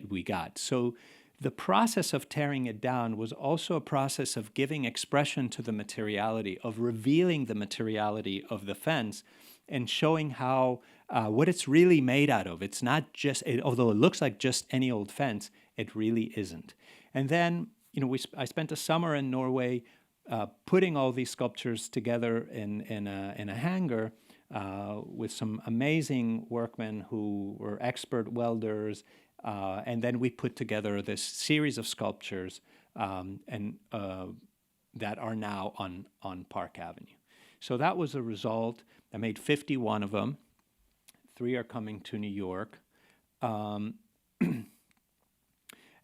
we got. So the process of tearing it down was also a process of giving expression to the materiality, of revealing the materiality of the fence and showing how what it's really made out of. It's not just, although it looks like just any old fence, it really isn't. And then, I spent a summer in Norway putting all these sculptures together in a hangar with some amazing workmen who were expert welders. And then we put together this series of sculptures that are now on Park Avenue. So that was a result. I made 51 of them. 3 are coming to New York.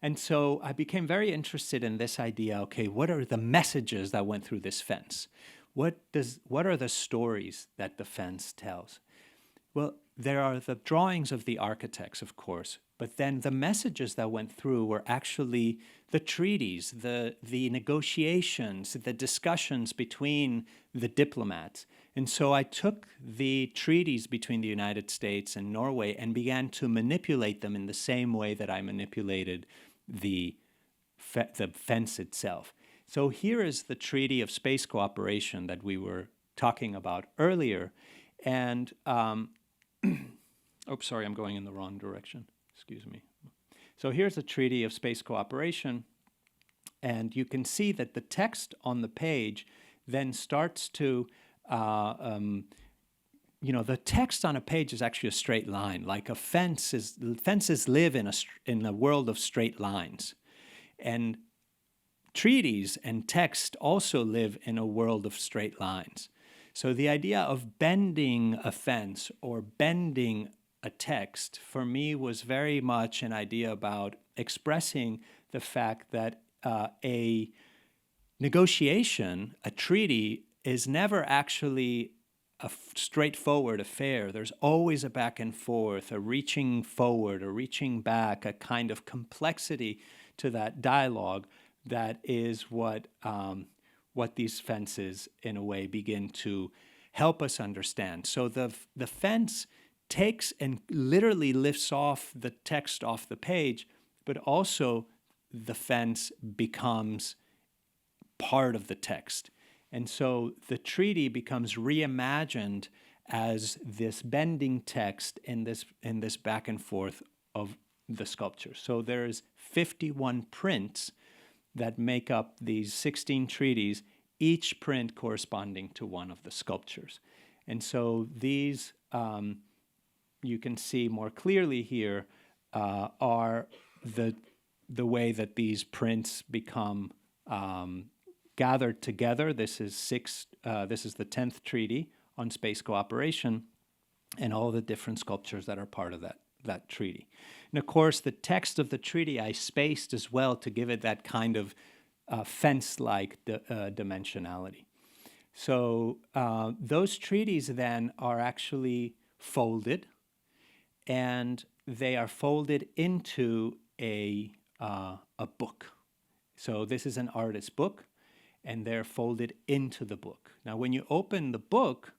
And so I became very interested in this idea, okay, what are the messages that went through this fence? What are the stories that the fence tells? Well, there are the drawings of the architects, of course, but then the messages that went through were actually the treaties, the negotiations, the discussions between the diplomats. And so I took the treaties between the United States and Norway and began to manipulate them in the same way that I manipulated the fence itself. So here is the Treaty of Space Cooperation that we were talking about earlier. And, oops, sorry, I'm going in the wrong direction. Excuse me. So here's the Treaty of Space Cooperation. And you can see that the text on the page then starts to, the text on a page is actually a straight line. Like fences live in a world of straight lines. And treaties and text also live in a world of straight lines. So the idea of bending a fence or bending a text, for me, was very much an idea about expressing the fact that a negotiation, a treaty, is never actually a straightforward affair. There's always a back and forth, a reaching forward, a reaching back, a kind of complexity to that dialogue that is what these fences, in a way, begin to help us understand. So the fence takes and literally lifts off the text off the page, but also the fence becomes part of the text. And so the treaty becomes reimagined as this bending text in this back and forth of the sculpture. So there's 51 prints that make up these 16 treaties, each print corresponding to one of the sculptures. And so these you can see more clearly here are the way that these prints become gathered together. This is the 10th treaty on space cooperation, and all the different sculptures that are part of that treaty. And of course, the text of the treaty I spaced as well to give it that kind of fence-like dimensionality. So those treaties then are actually folded, and they are folded into a book. So this is an artist's book, and they're folded into the book. Now, when you open the book,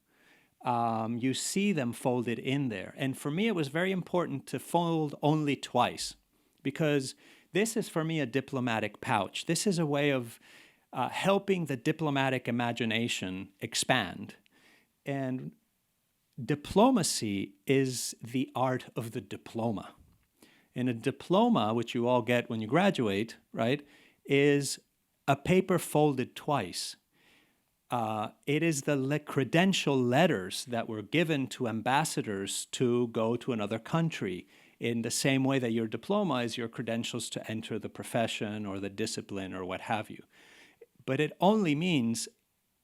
you see them folded in there. And for me, it was very important to fold only twice, because this is, for me, a diplomatic pouch. This is a way of helping the diplomatic imagination expand. And diplomacy is the art of the diploma. And a diploma, which you all get when you graduate, right, is a paper folded twice. It is the credential letters that were given to ambassadors to go to another country, in the same way that your diploma is your credentials to enter the profession or the discipline or what have you. But it only means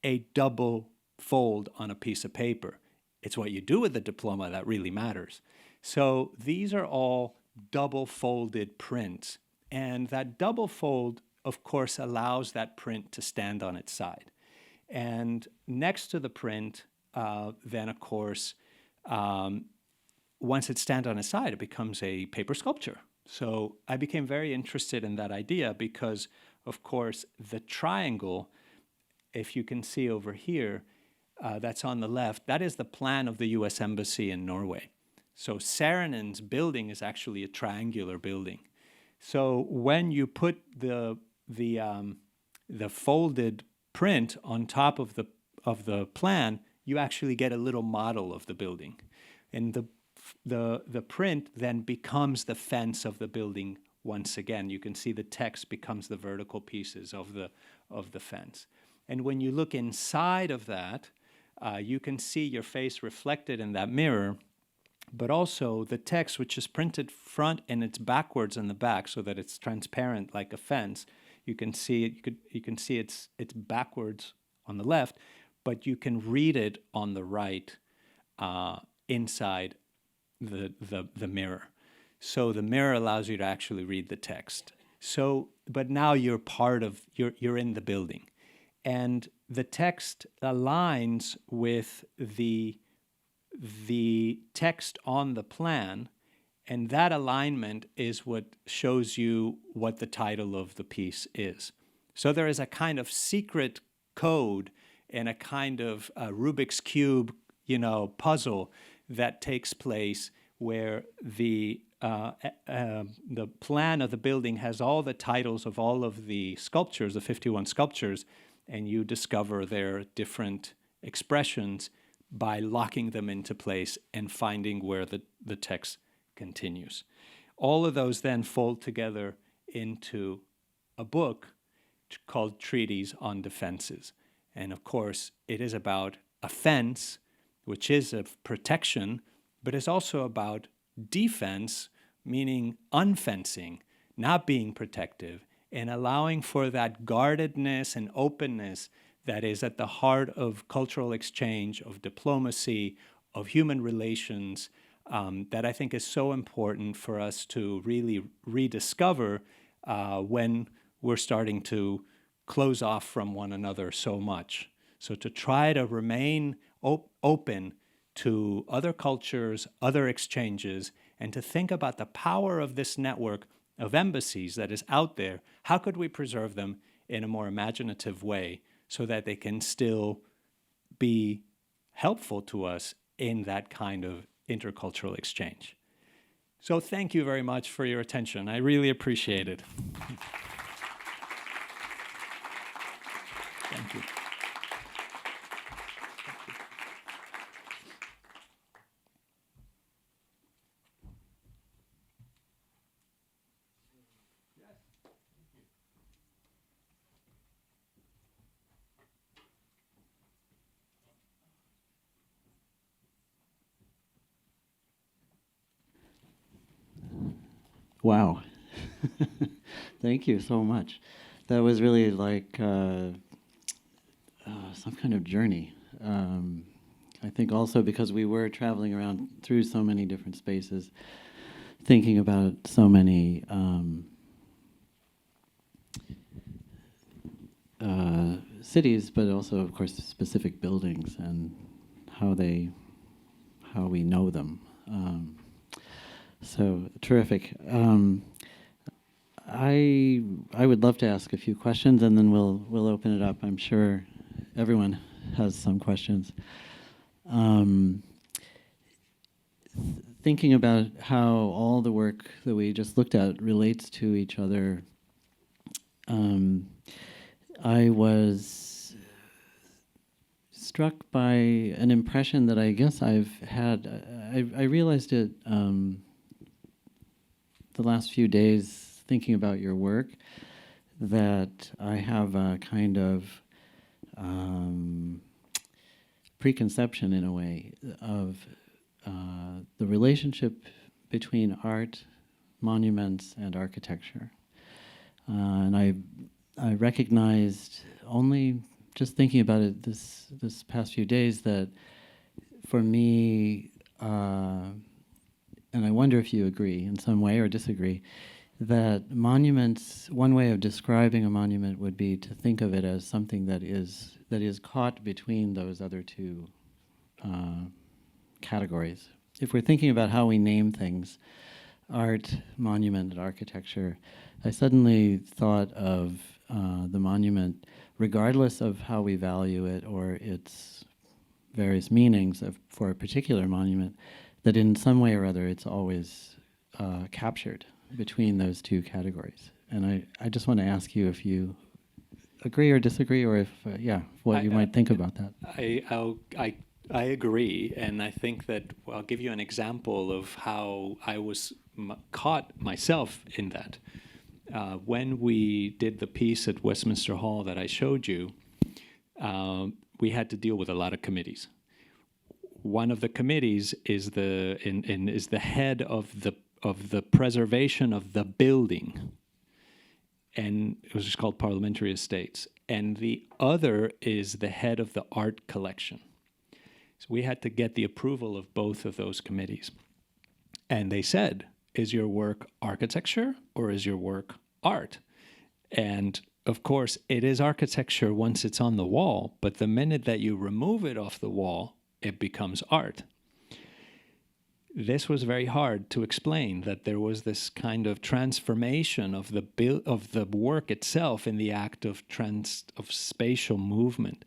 a double fold on a piece of paper. It's what you do with the diploma that really matters. So these are all double folded prints. And that double fold, of course, allows that print to stand on its side. And next to the print, then, of course, once it stands on its side, it becomes a paper sculpture. So I became very interested in that idea because, of course, the triangle, if you can see over here, that's on the left, that is the plan of the U.S. Embassy in Norway. So Saarinen's building is actually a triangular building. So when you put the folded print on top of the plan, you actually get a little model of the building, and the print then becomes the fence of the building. Once again, you can see the text becomes the vertical pieces of the fence. And when you look inside of that, you can see your face reflected in that mirror, but also the text, which is printed front and it's backwards in the back so that it's transparent like a fence. You can see it. You can see it's backwards on the left, but you can read it on the right inside the mirror. So the mirror allows you to actually read the text. So, but now you're in the building, and the text aligns with the text on the plan, and that alignment is what shows you what the title of the piece is. So there is a kind of secret code and a kind of Rubik's Cube, puzzle that takes place where the plan of the building has all the titles of all of the sculptures, the 51 sculptures, and you discover their different expressions by locking them into place and finding where the text continues. All of those then fold together into a book called Treaties on Defenses. And of course, it is about a fence, which is of protection, but it's also about defense, meaning unfencing, not being protective, and allowing for that guardedness and openness that is at the heart of cultural exchange, of diplomacy, of human relations, that I think is so important for us to really rediscover when we're starting to close off from one another so much. So to try to remain open to other cultures, other exchanges, and to think about the power of this network of embassies that is out there. How could we preserve them in a more imaginative way so that they can still be helpful to us in that kind of intercultural exchange? So thank you very much for your attention. I really appreciate it. Thank you. Wow. Thank you so much. That was really like some kind of journey. I think also because we were traveling around through so many different spaces, thinking about so many cities, but also, of course, specific buildings and how we know them. So terrific. I would love to ask a few questions, and then we'll open it up. I'm sure everyone has some questions. Thinking about how all the work that we just looked at relates to each other, I was struck by an impression that I guess I've had. I realized it the last few days thinking about your work, that I have a kind of preconception, in a way, of the relationship between art, monuments, and architecture. And I recognized, only just thinking about it this past few days, that for me, and I wonder if you agree in some way or disagree, that monuments, one way of describing a monument would be to think of it as something that is caught between those other two categories. If we're thinking about how we name things, art, monument, and architecture, I suddenly thought of the monument, regardless of how we value it or its various meanings for a particular monument, that in some way or other it's always captured between those two categories. And I just want to ask you if you agree or disagree, or if, what you might think about that. I agree, and I think that I'll give you an example of how I was caught myself in that. When we did the piece at Westminster Hall that I showed you, we had to deal with a lot of committees. One of the committees is the head of the preservation of the building, and it was just called Parliamentary Estates. And the other is the head of the art collection. So we had to get the approval of both of those committees. And they said, is your work architecture or is your work art? And of course, it is architecture once it's on the wall, but the minute that you remove it off the wall, it becomes art. This was very hard to explain, that there was this kind of transformation of the work itself in the act of spatial movement.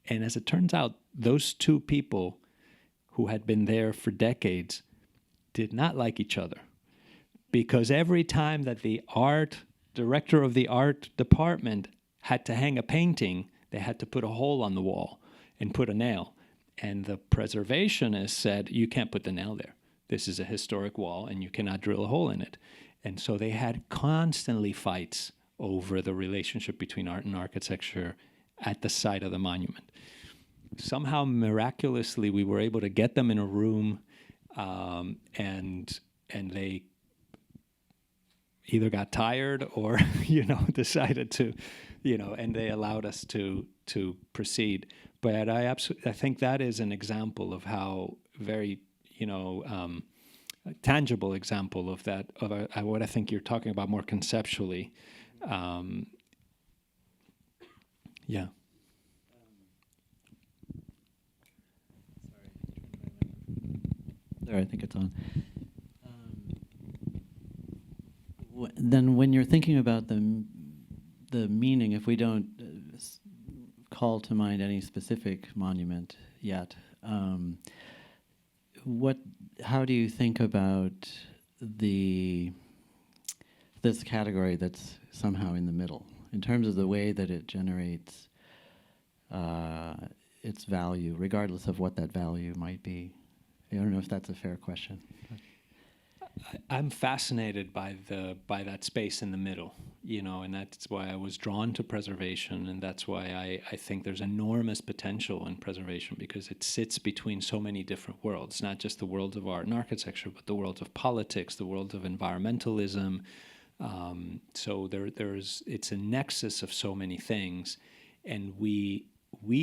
And as it turns out, those two people who had been there for decades did not like each other, because every time that the director of the art department had to hang a painting, they had to put a hole on the wall and put a nail. And the preservationist said, you can't put the nail there. This is a historic wall and you cannot drill a hole in it. And so they had constantly fights over the relationship between art and architecture at the site of the monument. Somehow, miraculously, we were able to get them in a room, and they either got tired or decided to, and they allowed us to proceed. But I think that is an example of how very a tangible example of that, of what I think you're talking about more conceptually. Yeah. There, I think it's on. Then when you're thinking about the meaning, if we don't call to mind any specific monument yet, how do you think about this category that's somehow in the middle, in terms of the way that it generates its value, regardless of what that value might be? I don't know if that's a fair question. I'm fascinated by that space in the middle, and that's why I was drawn to preservation, and that's why I think there's enormous potential in preservation, because it sits between so many different worlds, not just the worlds of art and architecture, but the worlds of politics, the worlds of environmentalism. So it's a nexus of so many things, and we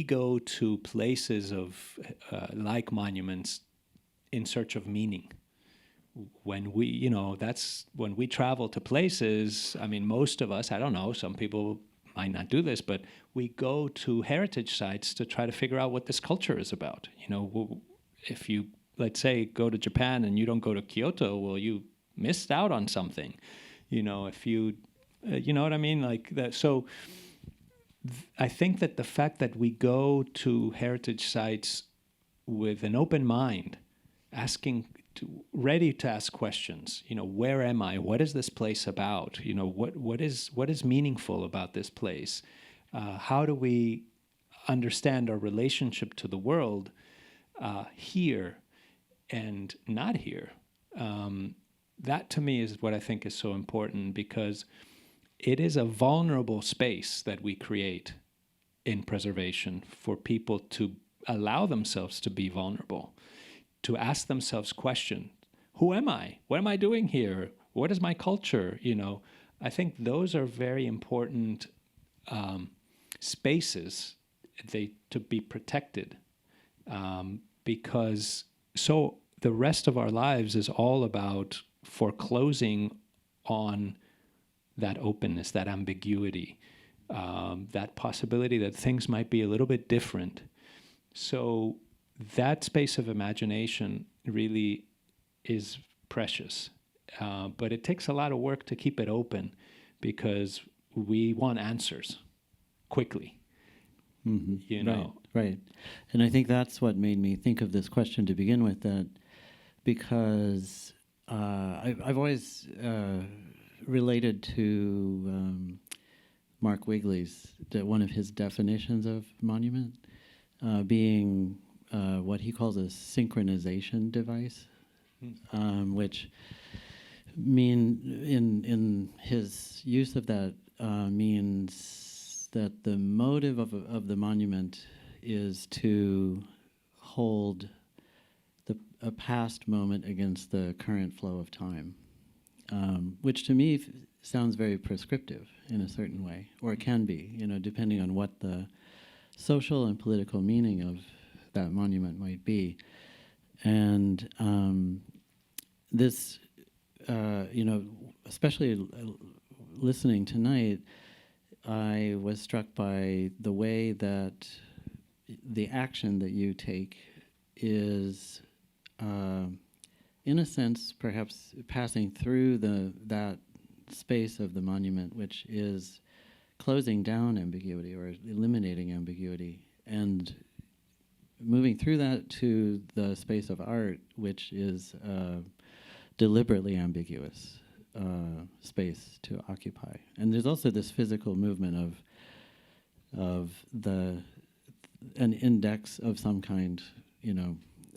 go to places of like monuments in search of meaning. When that's when we travel to places. I mean, most of us, I don't know, some people might not do this, but we go to heritage sites to try to figure out what this culture is about. If you, let's say, go to Japan and you don't go to Kyoto, well, you missed out on something. If you, you know what I mean? Like that. So I think that the fact that we go to heritage sites with an open mind, ready to ask questions. Where am I? What is this place about? What is meaningful about this place? How do we understand our relationship to the world here and not here? That to me is what I think is so important, because it is a vulnerable space that we create in preservation for people to allow themselves to be vulnerable, to ask themselves questions. Who am I? What am I doing here? What is my culture? I think those are very important spaces to be protected, because so the rest of our lives is all about foreclosing on that openness, that ambiguity, that possibility that things might be a little bit different. So that space of imagination really is precious, but it takes a lot of work to keep it open, because we want answers quickly. Mm-hmm. Right. And I think that's what made me think of this question to begin with, that because I've always related to Mark Wigley's, one of his definitions of monument being what he calls a synchronization device, which in his use of that means that the motive of the monument is to hold a past moment against the current flow of time, which to me sounds very prescriptive in a certain way, or it can be, depending on what the social and political meaning of that monument might be. And this, especially listening tonight, I was struck by the way that the action that you take is, in a sense, perhaps passing through that space of the monument, which is closing down ambiguity or eliminating ambiguity, and moving through that to the space of art, which is deliberately ambiguous space to occupy. And there's also this physical movement of an index of some kind,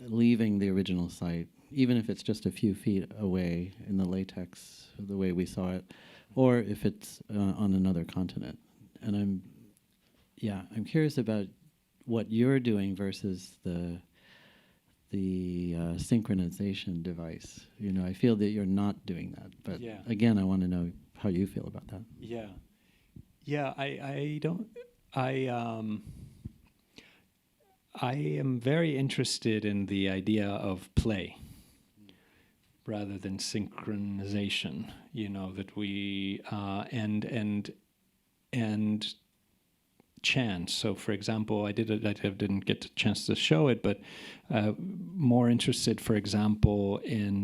leaving the original site, even if it's just a few feet away in the latex, the way we saw it, or if it's on another continent. And I'm curious about what you're doing versus the synchronization device. I feel that you're not doing that, but again, I want to know how you feel about that. I am very interested in the idea of play rather than synchronization. That we and chance. So, for example, I didn't get a chance to show it, but more interested, for example, in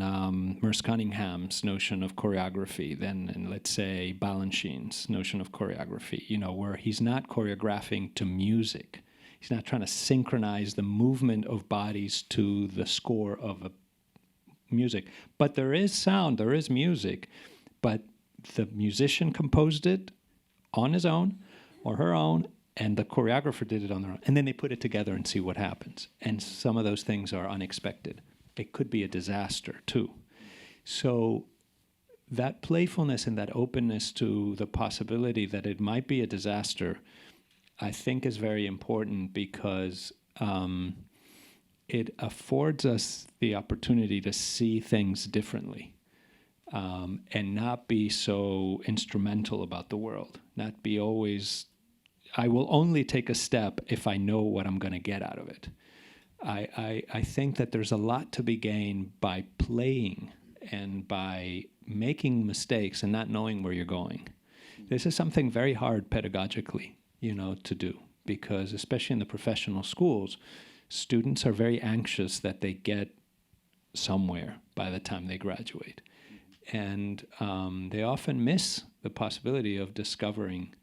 Merce Cunningham's notion of choreography than in, let's say, Balanchine's notion of choreography, where he's not choreographing to music. He's not trying to synchronize the movement of bodies to the score of a music. But there is sound, there is music, but the musician composed it on his own or her own, and the choreographer did it on their own. And then they put it together and see what happens. And some of those things are unexpected. It could be a disaster, too. So that playfulness and that openness to the possibility that it might be a disaster, I think is very important because it affords us the opportunity to see things differently, and not be so instrumental about the world, not be always, I will only take a step if I know what I'm going to get out of it. I think that there's a lot to be gained by playing and by making mistakes and not knowing where you're going. This is something very hard pedagogically, to do, because especially in the professional schools, students are very anxious that they get somewhere by the time they graduate. And they often miss the possibility of discovering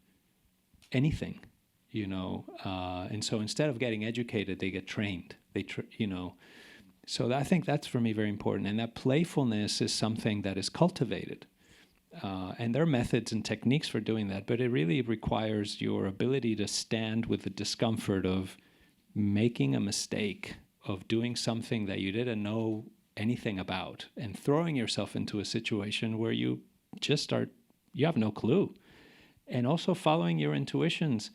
anything, and so instead of getting educated, they get trained. So I think that's for me very important. And that playfulness is something that is cultivated. And there are methods and techniques for doing that, but it really requires your ability to stand with the discomfort of making a mistake, of doing something that you didn't know anything about, and throwing yourself into a situation where you have no clue. And also following your intuitions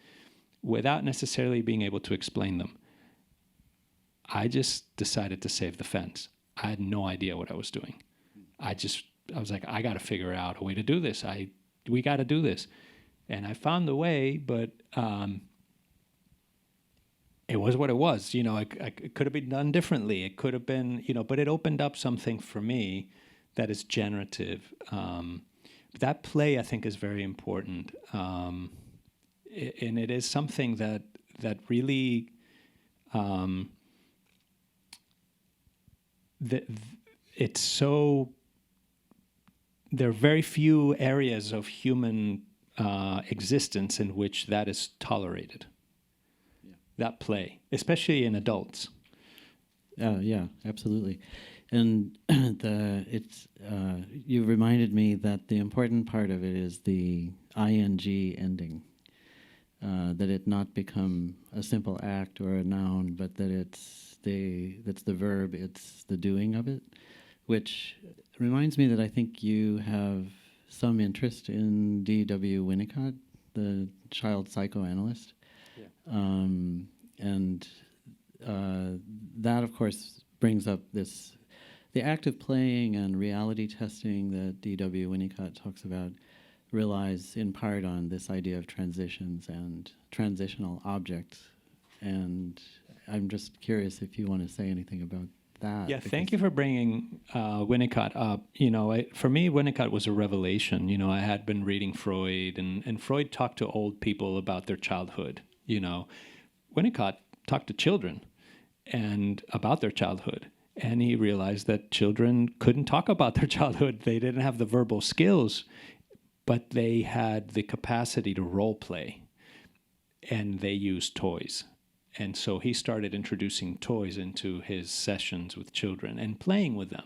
without necessarily being able to explain them. I just decided to save the fence. I had no idea what I was doing. I was like, I got to figure out a way to do this. We got to do this. And I found the way, but it was what it was. It could have been done differently. It could have been, but it opened up something for me that is generative. That play, I think, is very important. And it is something that really... it's so, there are very few areas of human existence in which that is tolerated. Yeah. That play, especially in adults. Yeah, absolutely. And you reminded me that the important part of it is the ing ending, that it not become a simple act or a noun, but that that's the verb, it's the doing of it, which reminds me that I think you have some interest in D.W. Winnicott, the child psychoanalyst. Yeah. And that, of course, brings up the act of playing and reality testing that D.W. Winnicott talks about relies in part on this idea of transitions and transitional objects. And I'm just curious if you want to say anything about that. Yeah, thank you for bringing Winnicott up. For me, Winnicott was a revelation. I had been reading Freud, and Freud talked to old people about their childhood. Winnicott talked to children and about their childhood. And he realized that children couldn't talk about their childhood. They didn't have the verbal skills, but they had the capacity to role play, and they used toys. And so he started introducing toys into his sessions with children and playing with them.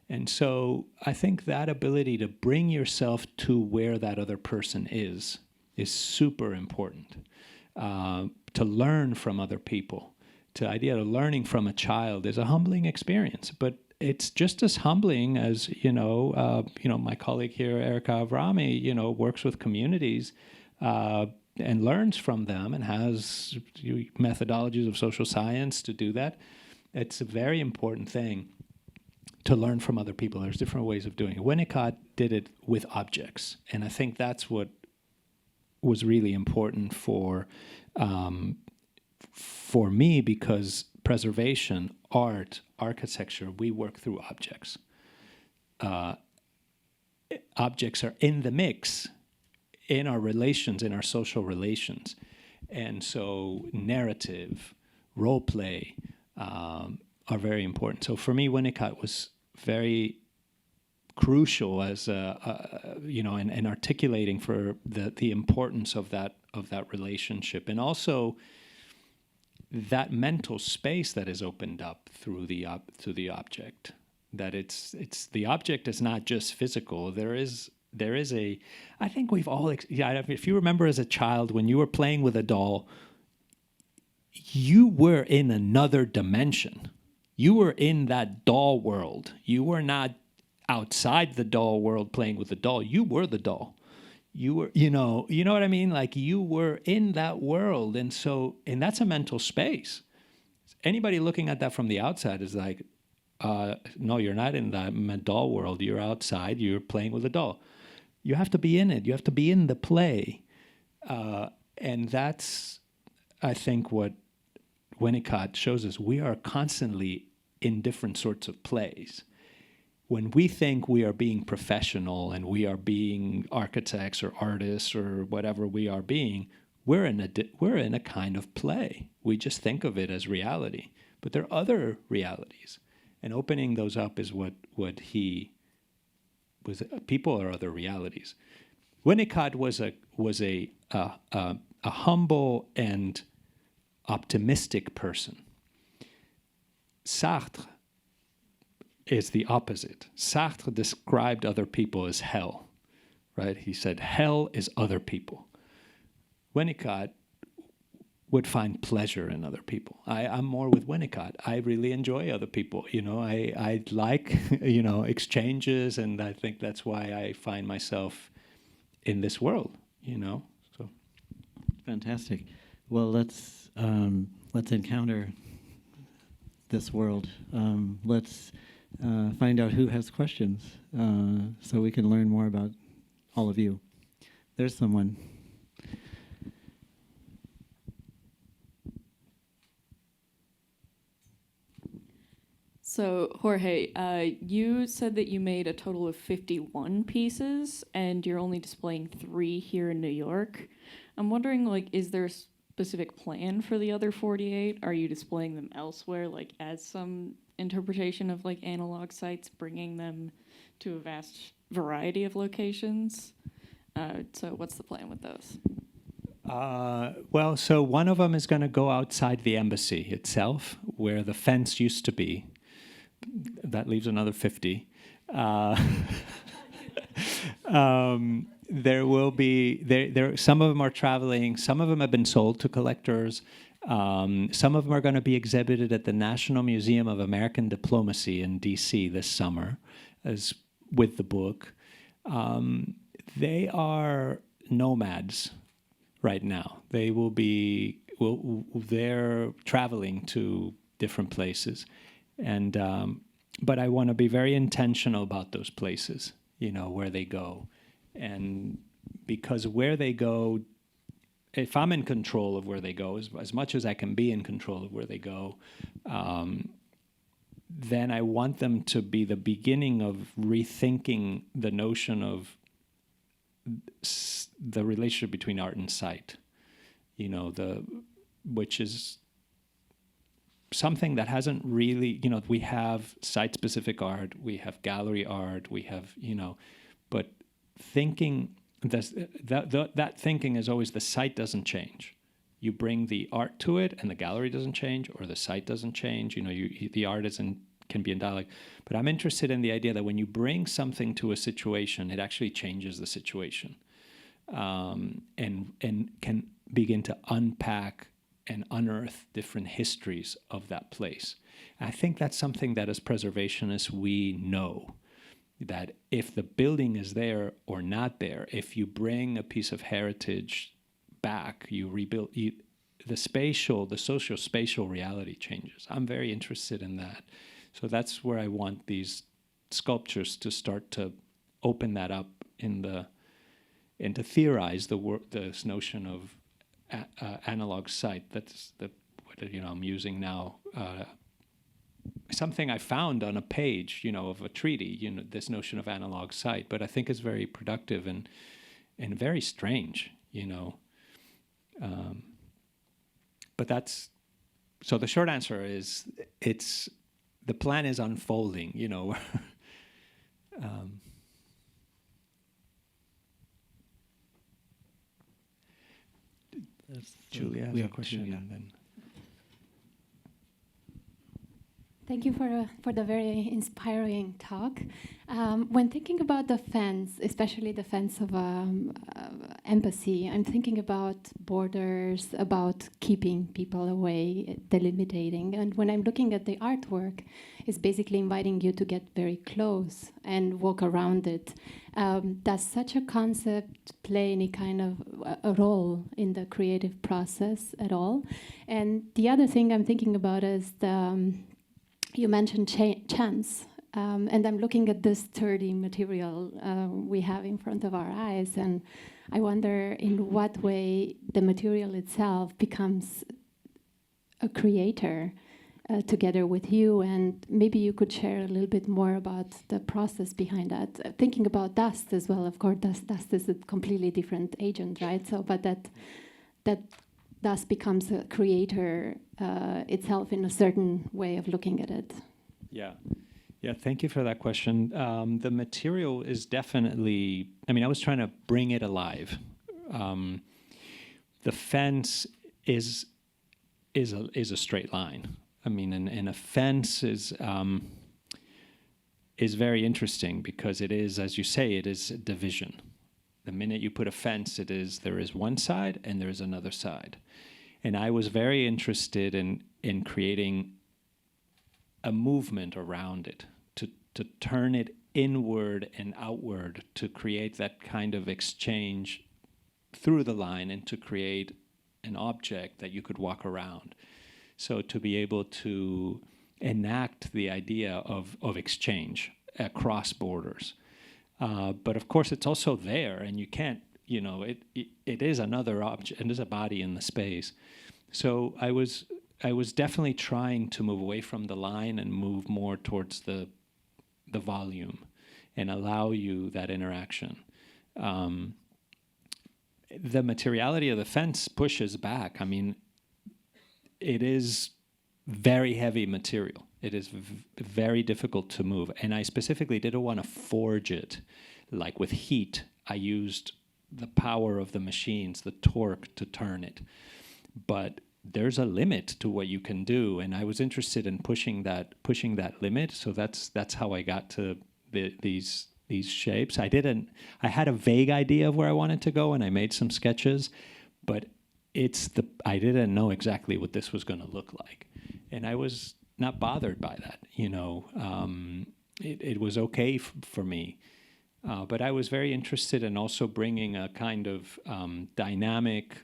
And so I think that ability to bring yourself to where that other person is super important. To learn from other people. The idea of learning from a child is a humbling experience, but it's just as humbling as, my colleague here, Erica Avrami, works with communities and learns from them and has methodologies of social science to do that. It's a very important thing to learn from other people. There's different ways of doing it. Winnicott did it with objects, and I think that's what was really important for me, because preservation, art, architecture, we work through objects. Objects are in the mix in our relations, in our social relations. And so narrative, role play are very important. So for me, Winnicott was very crucial as in articulating for the importance of that relationship, and also that mental space that is opened up through the object. That it's the object is not just physical. There is a, I think we've all, if you remember as a child when you were playing with a doll, you were in another dimension. You were in that doll world. You were not outside the doll world playing with the doll. You were the doll. You were, you know what I mean? Like you were in that world. And that's a mental space. Anybody looking at that from the outside is like, no, you're not in that doll world. You're outside. You're playing with a doll. You have to be in it. You have to be in the play. And that's, I think, what Winnicott shows us. We are constantly in different sorts of plays. When we think we are being professional and we are being architects or artists or whatever we are being, we're in a kind of play. We just think of it as reality. But there are other realities. And opening those up is what he was. People are other realities. Winnicott was a humble and optimistic person. Sartre is the opposite. Sartre described other people as hell, right? He said hell is other people. Winnicott would find pleasure in other people. I'm more with Winnicott. I really enjoy other people. I like, exchanges, and I think that's why I find myself in this world, So Fantastic. Well, let's encounter this world. Let's find out who has questions, so we can learn more about all of you. There's someone. So, Jorge, you said that you made a total of 51 pieces, and you're only displaying 3 here in New York. I'm wondering, is there a specific plan for the other 48? Are you displaying them elsewhere, as some interpretation of, Analogue Sites, bringing them to a vast variety of locations? So what's the plan with those? So one of them is going to go outside the embassy itself, where the fence used to be. That leaves another 50. There will be there. Some of them are traveling. Some of them have been sold to collectors. Some of them are going to be exhibited at the National Museum of American Diplomacy in D.C. this summer, as with the book. They are nomads right now. They will be. They're traveling to different places. And but I want to be very intentional about those places, where they go. And because where they go, if I'm in control of where they go, as much as I can be in control of where they go, then I want them to be the beginning of rethinking the notion of the relationship between art and sight, which is something that hasn't really, we have site-specific art, we have gallery art, we have, but thinking, that thinking is always the site doesn't change. You bring the art to it and the gallery doesn't change, or the site doesn't change, the art can be in dialogue. But I'm interested in the idea that when you bring something to a situation, it actually changes the situation, and can begin to unpack and unearth different histories of that place. And I think that's something that as preservationists we know, that if the building is there or not there, if you bring a piece of heritage back, you rebuild, the social spatial reality changes. I'm very interested in that. So that's where I want these sculptures to start to open that up and to theorize this notion of analog site. That's what I'm using now. Something I found on a page, of a treaty. This notion of analog site, but I think it's very productive and very strange. But that's so. The short answer is the plan is unfolding. Julia has a question, and then. Thank you for the very inspiring talk. When thinking about the fence, especially the fence of empathy. I'm thinking about borders, about keeping people away, delimiting. And when I'm looking at the artwork, it's basically inviting you to get very close and walk around it. Does such a concept play any kind of a role in the creative process at all? And the other thing I'm thinking about is you mentioned chance. And I'm looking at this sturdy material we have in front of our eyes, and I wonder in what way the material itself becomes a creator together with you, and maybe you could share a little bit more about the process behind that. Thinking about dust as well, of course, dust is a completely different agent, right? So, but that dust becomes a creator itself in a certain way of looking at it. Yeah. Yeah, thank you for that question. The material is definitely, I mean, I was trying to bring it alive. The fence is a straight line. I mean, and a fence is very interesting because it is, as you say, it is a division. The minute you put a fence, there is one side and there is another side. And I was very interested in creating a movement around it, to turn it inward and outward, to create that kind of exchange through the line and to create an object that you could walk around. So to be able to enact the idea of exchange across borders. But of course it's also there, and you can't, it is another object, it is a body in the space. So I was definitely trying to move away from the line and move more towards the volume and allow you that interaction. The materiality of the fence pushes back. I mean, it is very heavy material. It is very difficult to move. And I specifically didn't want to forge it. Like with heat, I used the power of the machines, the torque to turn it. But there's a limit to what you can do, and I was interested in pushing that limit. So that's how I got to these shapes. I had a vague idea of where I wanted to go, and I made some sketches, but I didn't know exactly what this was going to look like, and I was not bothered by that. It was okay for me, but I was very interested in also bringing a kind of dynamic.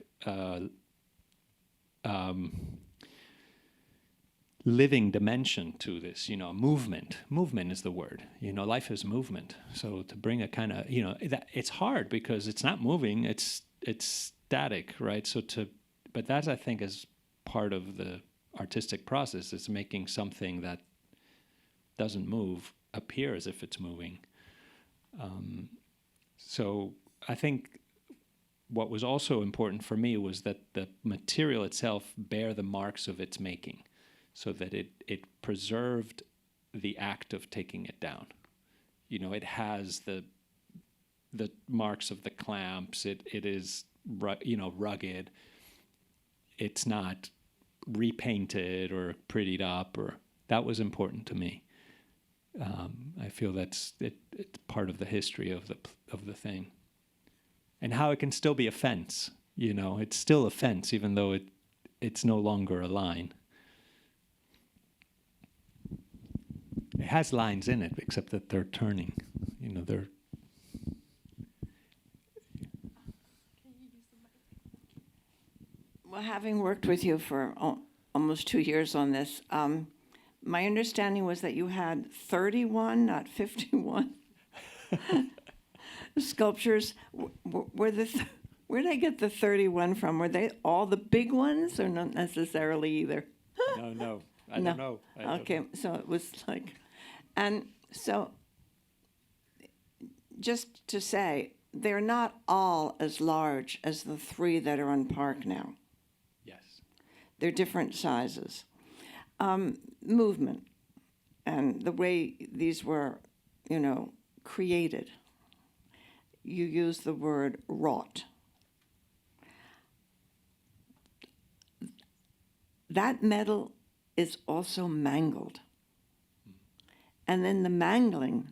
Living dimension to this, movement. Movement is the word. Life is movement. So to bring a kind of, that it's hard because it's not moving. It's static, right? But that I think is part of the artistic process. Is making something that doesn't move appear as if it's moving. So I think what was also important for me was that the material itself bear the marks of its making, so that it preserved the act of taking it down. It has the marks of the clamps. It is rugged. It's not repainted or prettied up, or that was important to me. I feel it's part of the history of the thing. And how it can still be a fence, it's still a fence, even though it's no longer a line. It has lines in it, except that they're turning, they're. Well, having worked with you for almost 2 years on this, my understanding was that you had 31, not 51. Sculptures. Where did I get the 31 from? Were they all the big ones, or not necessarily either? No, I don't know. Okay, so it was like, and so just to say, they're not all as large as the 3 that are on Park now. Yes. They're different sizes. Movement, and the way these were, created. You use the word wrought. That metal is also mangled. And then the mangling,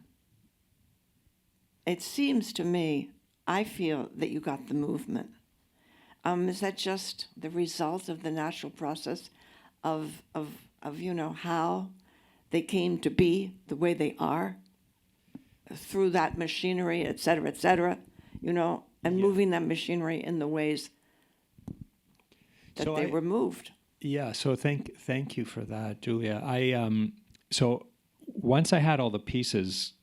it seems to me, I feel that you got the movement. Is that just the result of the natural process of how they came to be the way they are through that machinery, et cetera, and moving that machinery in the ways that So they were moved? Yeah, so thank you for that, Julia. So once I had all the pieces,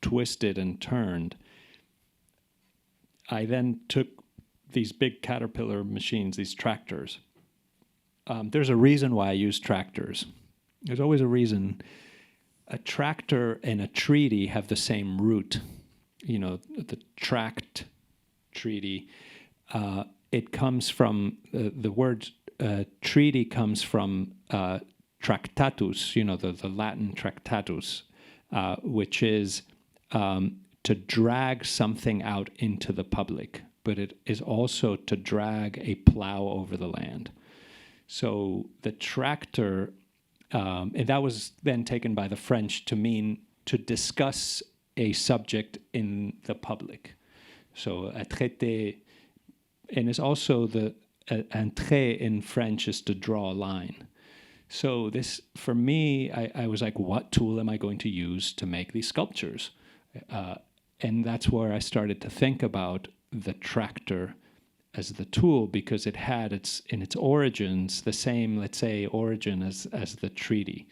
twisted and turned, I then took these big Caterpillar machines, these tractors. There's a reason why I use tractors. There's always a reason. A tractor and a treaty have the same root. The tract treaty. It comes from the word treaty comes from tractatus, the Latin tractatus, which is to drag something out into the public, but it is also to drag a plow over the land. So the tractor, and that was then taken by the French to mean to discuss a subject in the public. So a traité, and it's also un trait in French is to draw a line. So this, for me, I was like, what tool am I going to use to make these sculptures? And that's where I started to think about the tractor as the tool, because it had in its origins the same, let's say, origin as the treaty.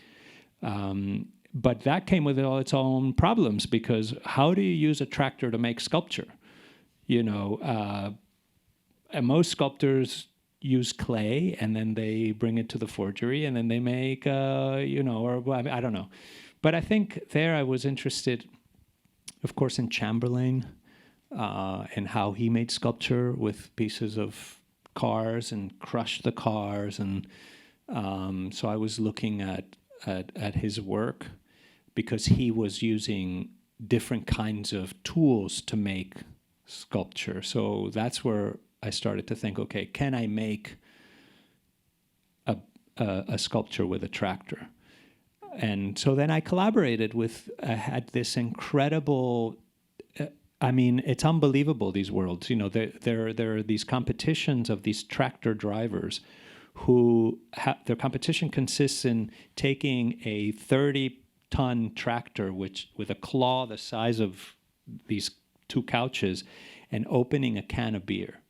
But that came with all its own problems, because how do you use a tractor to make sculpture? And most sculptors use clay, and then they bring it to the forgery, and then they make, I don't know. But I think there I was interested, of course, in Chamberlain, and how he made sculpture with pieces of cars and crushed the cars. And so I was looking at his work, because he was using different kinds of tools to make sculpture. So that's where I started to think, okay, can I make a sculpture with a tractor? And so then I collaborated I had this incredible, it's unbelievable, these worlds. There are these competitions of these tractor drivers who their competition consists in taking a 30-ton tractor, with a claw the size of these 2 couches, and opening a can of beer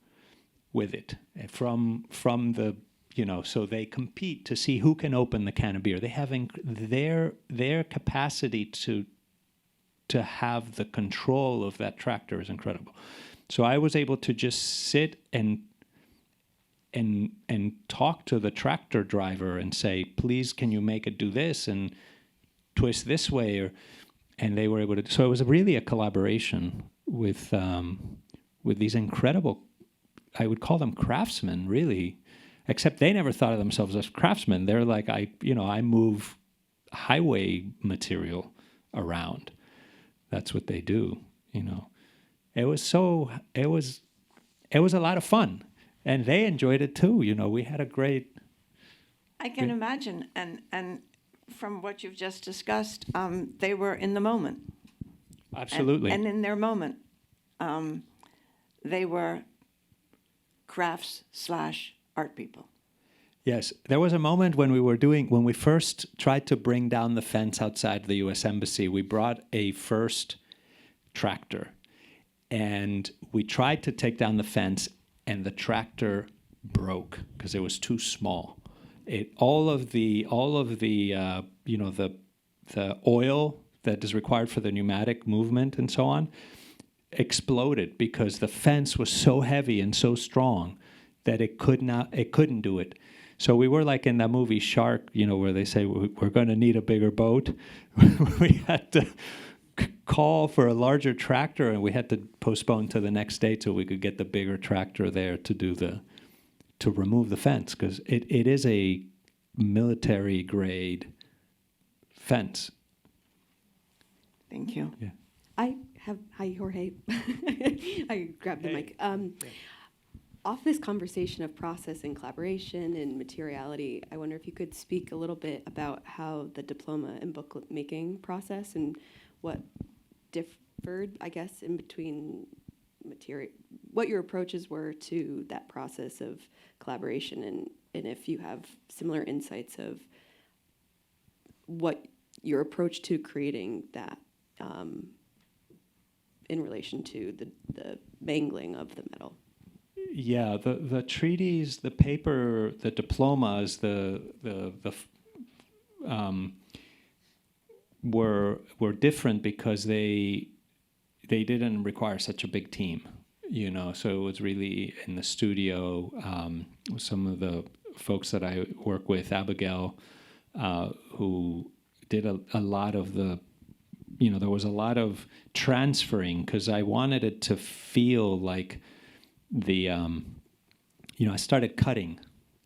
with it from the, so they compete to see who can open the can of beer. They have their capacity to have the control of that tractor is incredible. So I was able to just sit and talk to the tractor driver and say, please, can you make it do this and twist this way? And they were able to. So it was really a collaboration with these incredible, I would call them craftsmen, really, except they never thought of themselves as craftsmen. They're like, I move highway material around. That's what they do, It was a lot of fun, and they enjoyed it too. We had a great. I can imagine, and from what you've just discussed, they were in the moment. Absolutely. And in their moment, they were crafts/art people. Yes, there was a moment when we first tried to bring down the fence outside the U.S. Embassy. We brought a first tractor, and we tried to take down the fence, and the tractor broke because it was too small. All of the oil that is required for the pneumatic movement and so on exploded, because the fence was so heavy and so strong that it couldn't do it. So we were like in that movie Shark, where they say we're going to need a bigger boat. We had to call for a larger tractor, and we had to postpone to the next day till we could get the bigger tractor there to remove the fence, because it is a military grade fence. Thank you. Yeah. Hi, Jorge. I grabbed the mic. Off this conversation of process and collaboration and materiality, I wonder if you could speak a little bit about how the diploma and booklet making process and what differed, I guess, in between material, what your approaches were to that process of collaboration, and if you have similar insights of what your approach to creating that in relation to the mangling of the metal. Yeah, the treaties, the paper, the diplomas, were different because they didn't require such a big team, you know. So it was really in the studio. Some of the folks that I work with, Abigail, who did a lot of the, you know, there was a lot of transferring because I wanted it to feel like the, you know, I started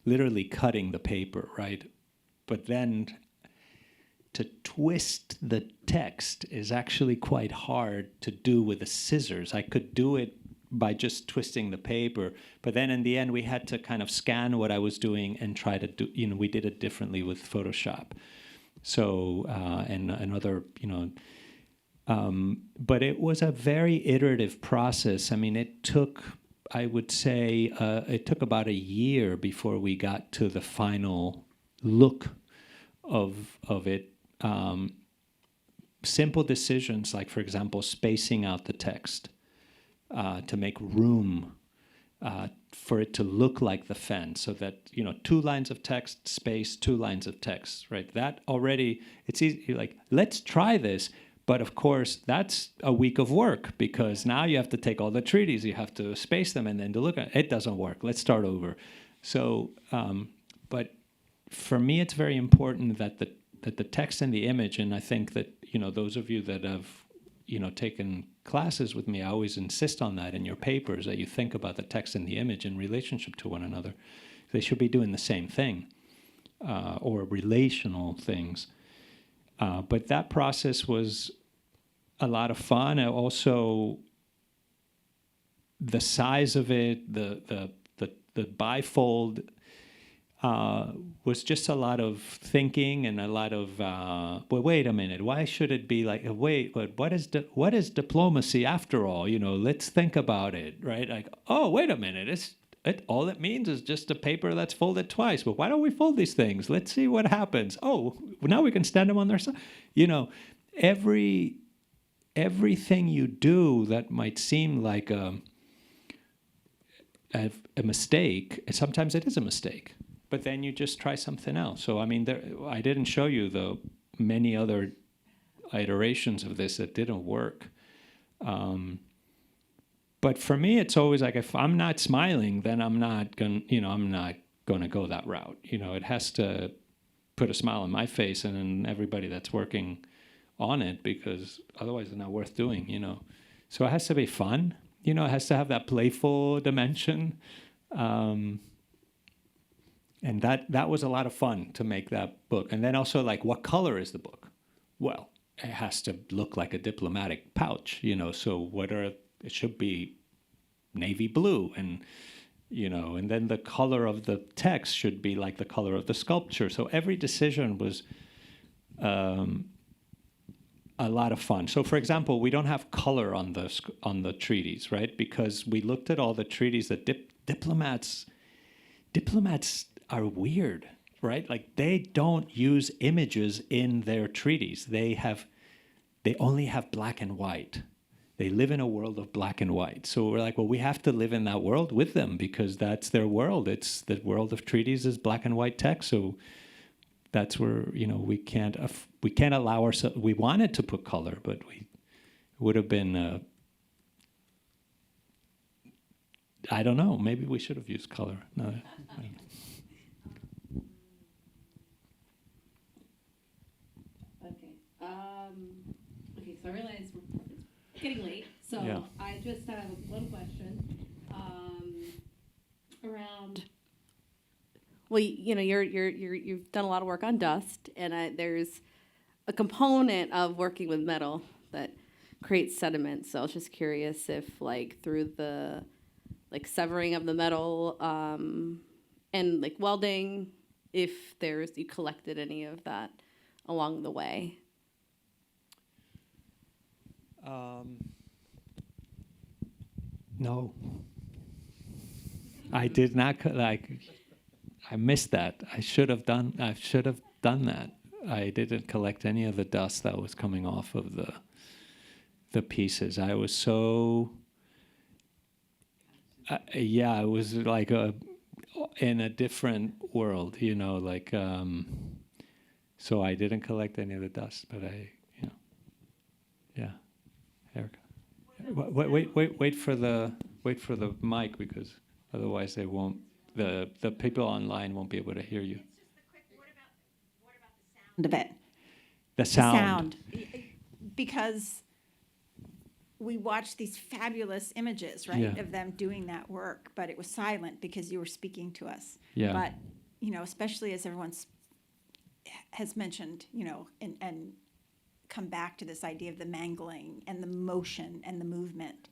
literally cutting the paper, right? But then to twist the text is actually quite hard to do with the scissors. I could do it by just twisting the paper, but then in the end we had to kind of scan what I was doing and try to do, you know, we did it differently with Photoshop. So, and other, you know, but it was a very iterative process. I mean, it took, I would say, it took about a year before we got to the final look of it. Simple decisions, like, for example, spacing out the text to make room for it to look like the fence, so that, you know, 2 lines of text, space, 2 lines of text, right? That already, it's easy, like, let's try this. But of course, that's a week of work, because now you have to take all the treaties, you have to space them, and then to look at it. It doesn't work. Let's start over. So, but for me, it's very important that the text and the image, and I think that, you know, those of you that have, you know, taken classes with me, I always insist on that in your papers, that you think about the text and the image in relationship to one another. They should be doing the same thing, or relational things. But that process was a lot of fun. And also, the size of it, the bifold, was just a lot of thinking and a lot of, well, wait a minute, why should it be like, wait, but what is diplomacy after all? You know, let's think about it, right? Like, oh, wait a minute, all it means is just a paper that's folded twice. But why don't we fold these things? Let's see what happens. Oh, now we can stand them on their side. You know, everything you do that might seem like a mistake, sometimes it is a mistake. But then you just try something else. So, I mean, I didn't show you the many other iterations of this that didn't work. But for me, it's always like, if I'm not smiling, then I'm not going to go that route. You know, it has to put a smile on my face and then everybody that's working on it, because otherwise it's not worth doing, you know. So it has to be fun. You know, it has to have that playful dimension. And that was a lot of fun to make that book. And then also, like, what color is the book? Well, it has to look like a diplomatic pouch, you know, so it should be navy blue, and, you know, and then the color of the text should be like the color of the sculpture. So every decision was a lot of fun. So, for example, we don't have color on the treaties, right? Because we looked at all the treaties that diplomats are weird, right? Like, they don't use images in their treaties. They only have black and white. They live in a world of black and white. So we're like, well, we have to live in that world with them, because that's their world. It's the world of treaties is black and white text. So that's where, you know, we can't allow ourselves. We wanted to put color, but we would have been. I don't know. Maybe we should have used color. No. Okay, so I realize it's getting late, so Yeah. I just have one question around. Well, you know, you've done a lot of work on dust, and there's a component of working with metal that creates sediment. So I was just curious if, like, through the severing of the metal and like welding, if you collected any of that along the way. No. I did not I missed that. I should have done that. I didn't collect any of the dust that was coming off of the pieces. I was so I was like in a different world, so I didn't collect any of the dust, but Erica. Wait for the mic, because otherwise they won't. The people online won't be able to hear you. It's just the quick. What about the sound of it? The sound. Because we watched these fabulous images, right, of them doing that work, but it was silent because you were speaking to us. Yeah. But especially as everyone has mentioned, and come back to this idea of the mangling and the motion and the movement.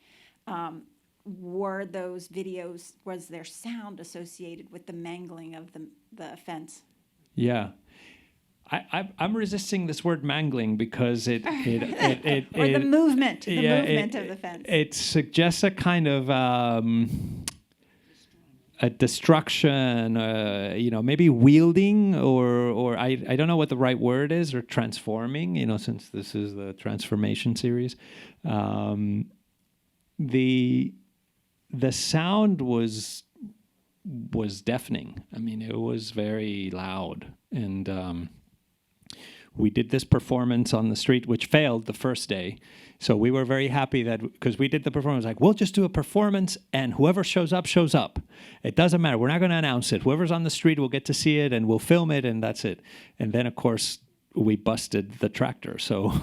Were those videos, was there sound associated with the mangling of the fence? Yeah. I'm resisting this word mangling because it or the movement of the fence. It suggests a kind of a destruction, maybe wielding, or I don't know what the right word is, or transforming, since this is the transformation series. The sound was deafening. I mean, it was very loud, and we did this performance on the street, which failed the first day. So we were very happy that, because we did the performance, like, we'll just do a performance, and whoever shows up, shows up. It doesn't matter. We're not going to announce it. Whoever's on the street will get to see it, and we'll film it, and that's it. And then, of course, we busted the tractor. So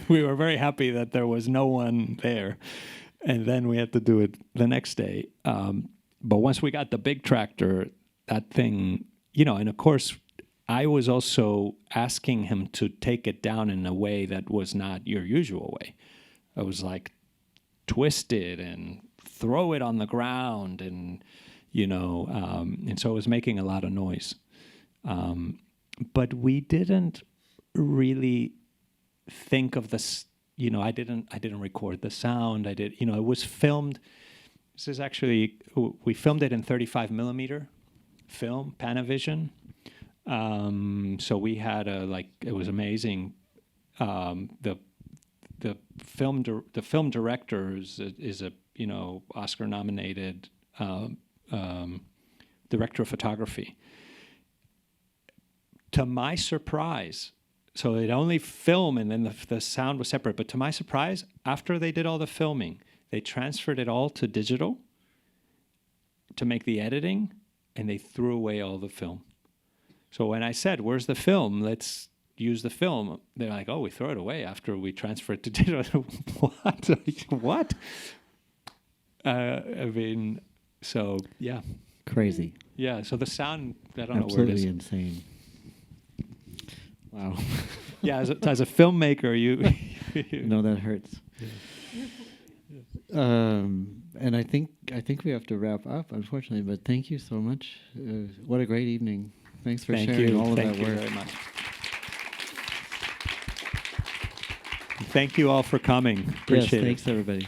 we were very happy that there was no one there. And then we had to do it the next day. But once we got the big tractor, that thing, and of course, I was also asking him to take it down in a way that was not your usual way. I was like, twist it and throw it on the ground, and so it was making a lot of noise. But we didn't really think of this. I didn't record the sound. It was filmed. This is actually, we filmed it in 35 millimeter film, Panavision. So we had it was amazing. The film director is a Oscar nominated director of photography. To my surprise, so they'd only film and then the sound was separate. But to my surprise, after they did all the filming, they transferred it all to digital to make the editing, and they threw away all the film. So when I said, "Where's the film? Let's use the film," they're like, "Oh, we throw it away after we transfer it to digital." What? What? So yeah. Crazy. Yeah. So the sound, I don't Absolutely know where it is. Insane. Wow. Yeah, as a filmmaker, you No, that hurts. And I think we have to wrap up, unfortunately. But thank you so much. What a great evening. Thanks for sharing all of that work. Thank you very much. Thank you all for coming. Appreciate it. Thanks, everybody.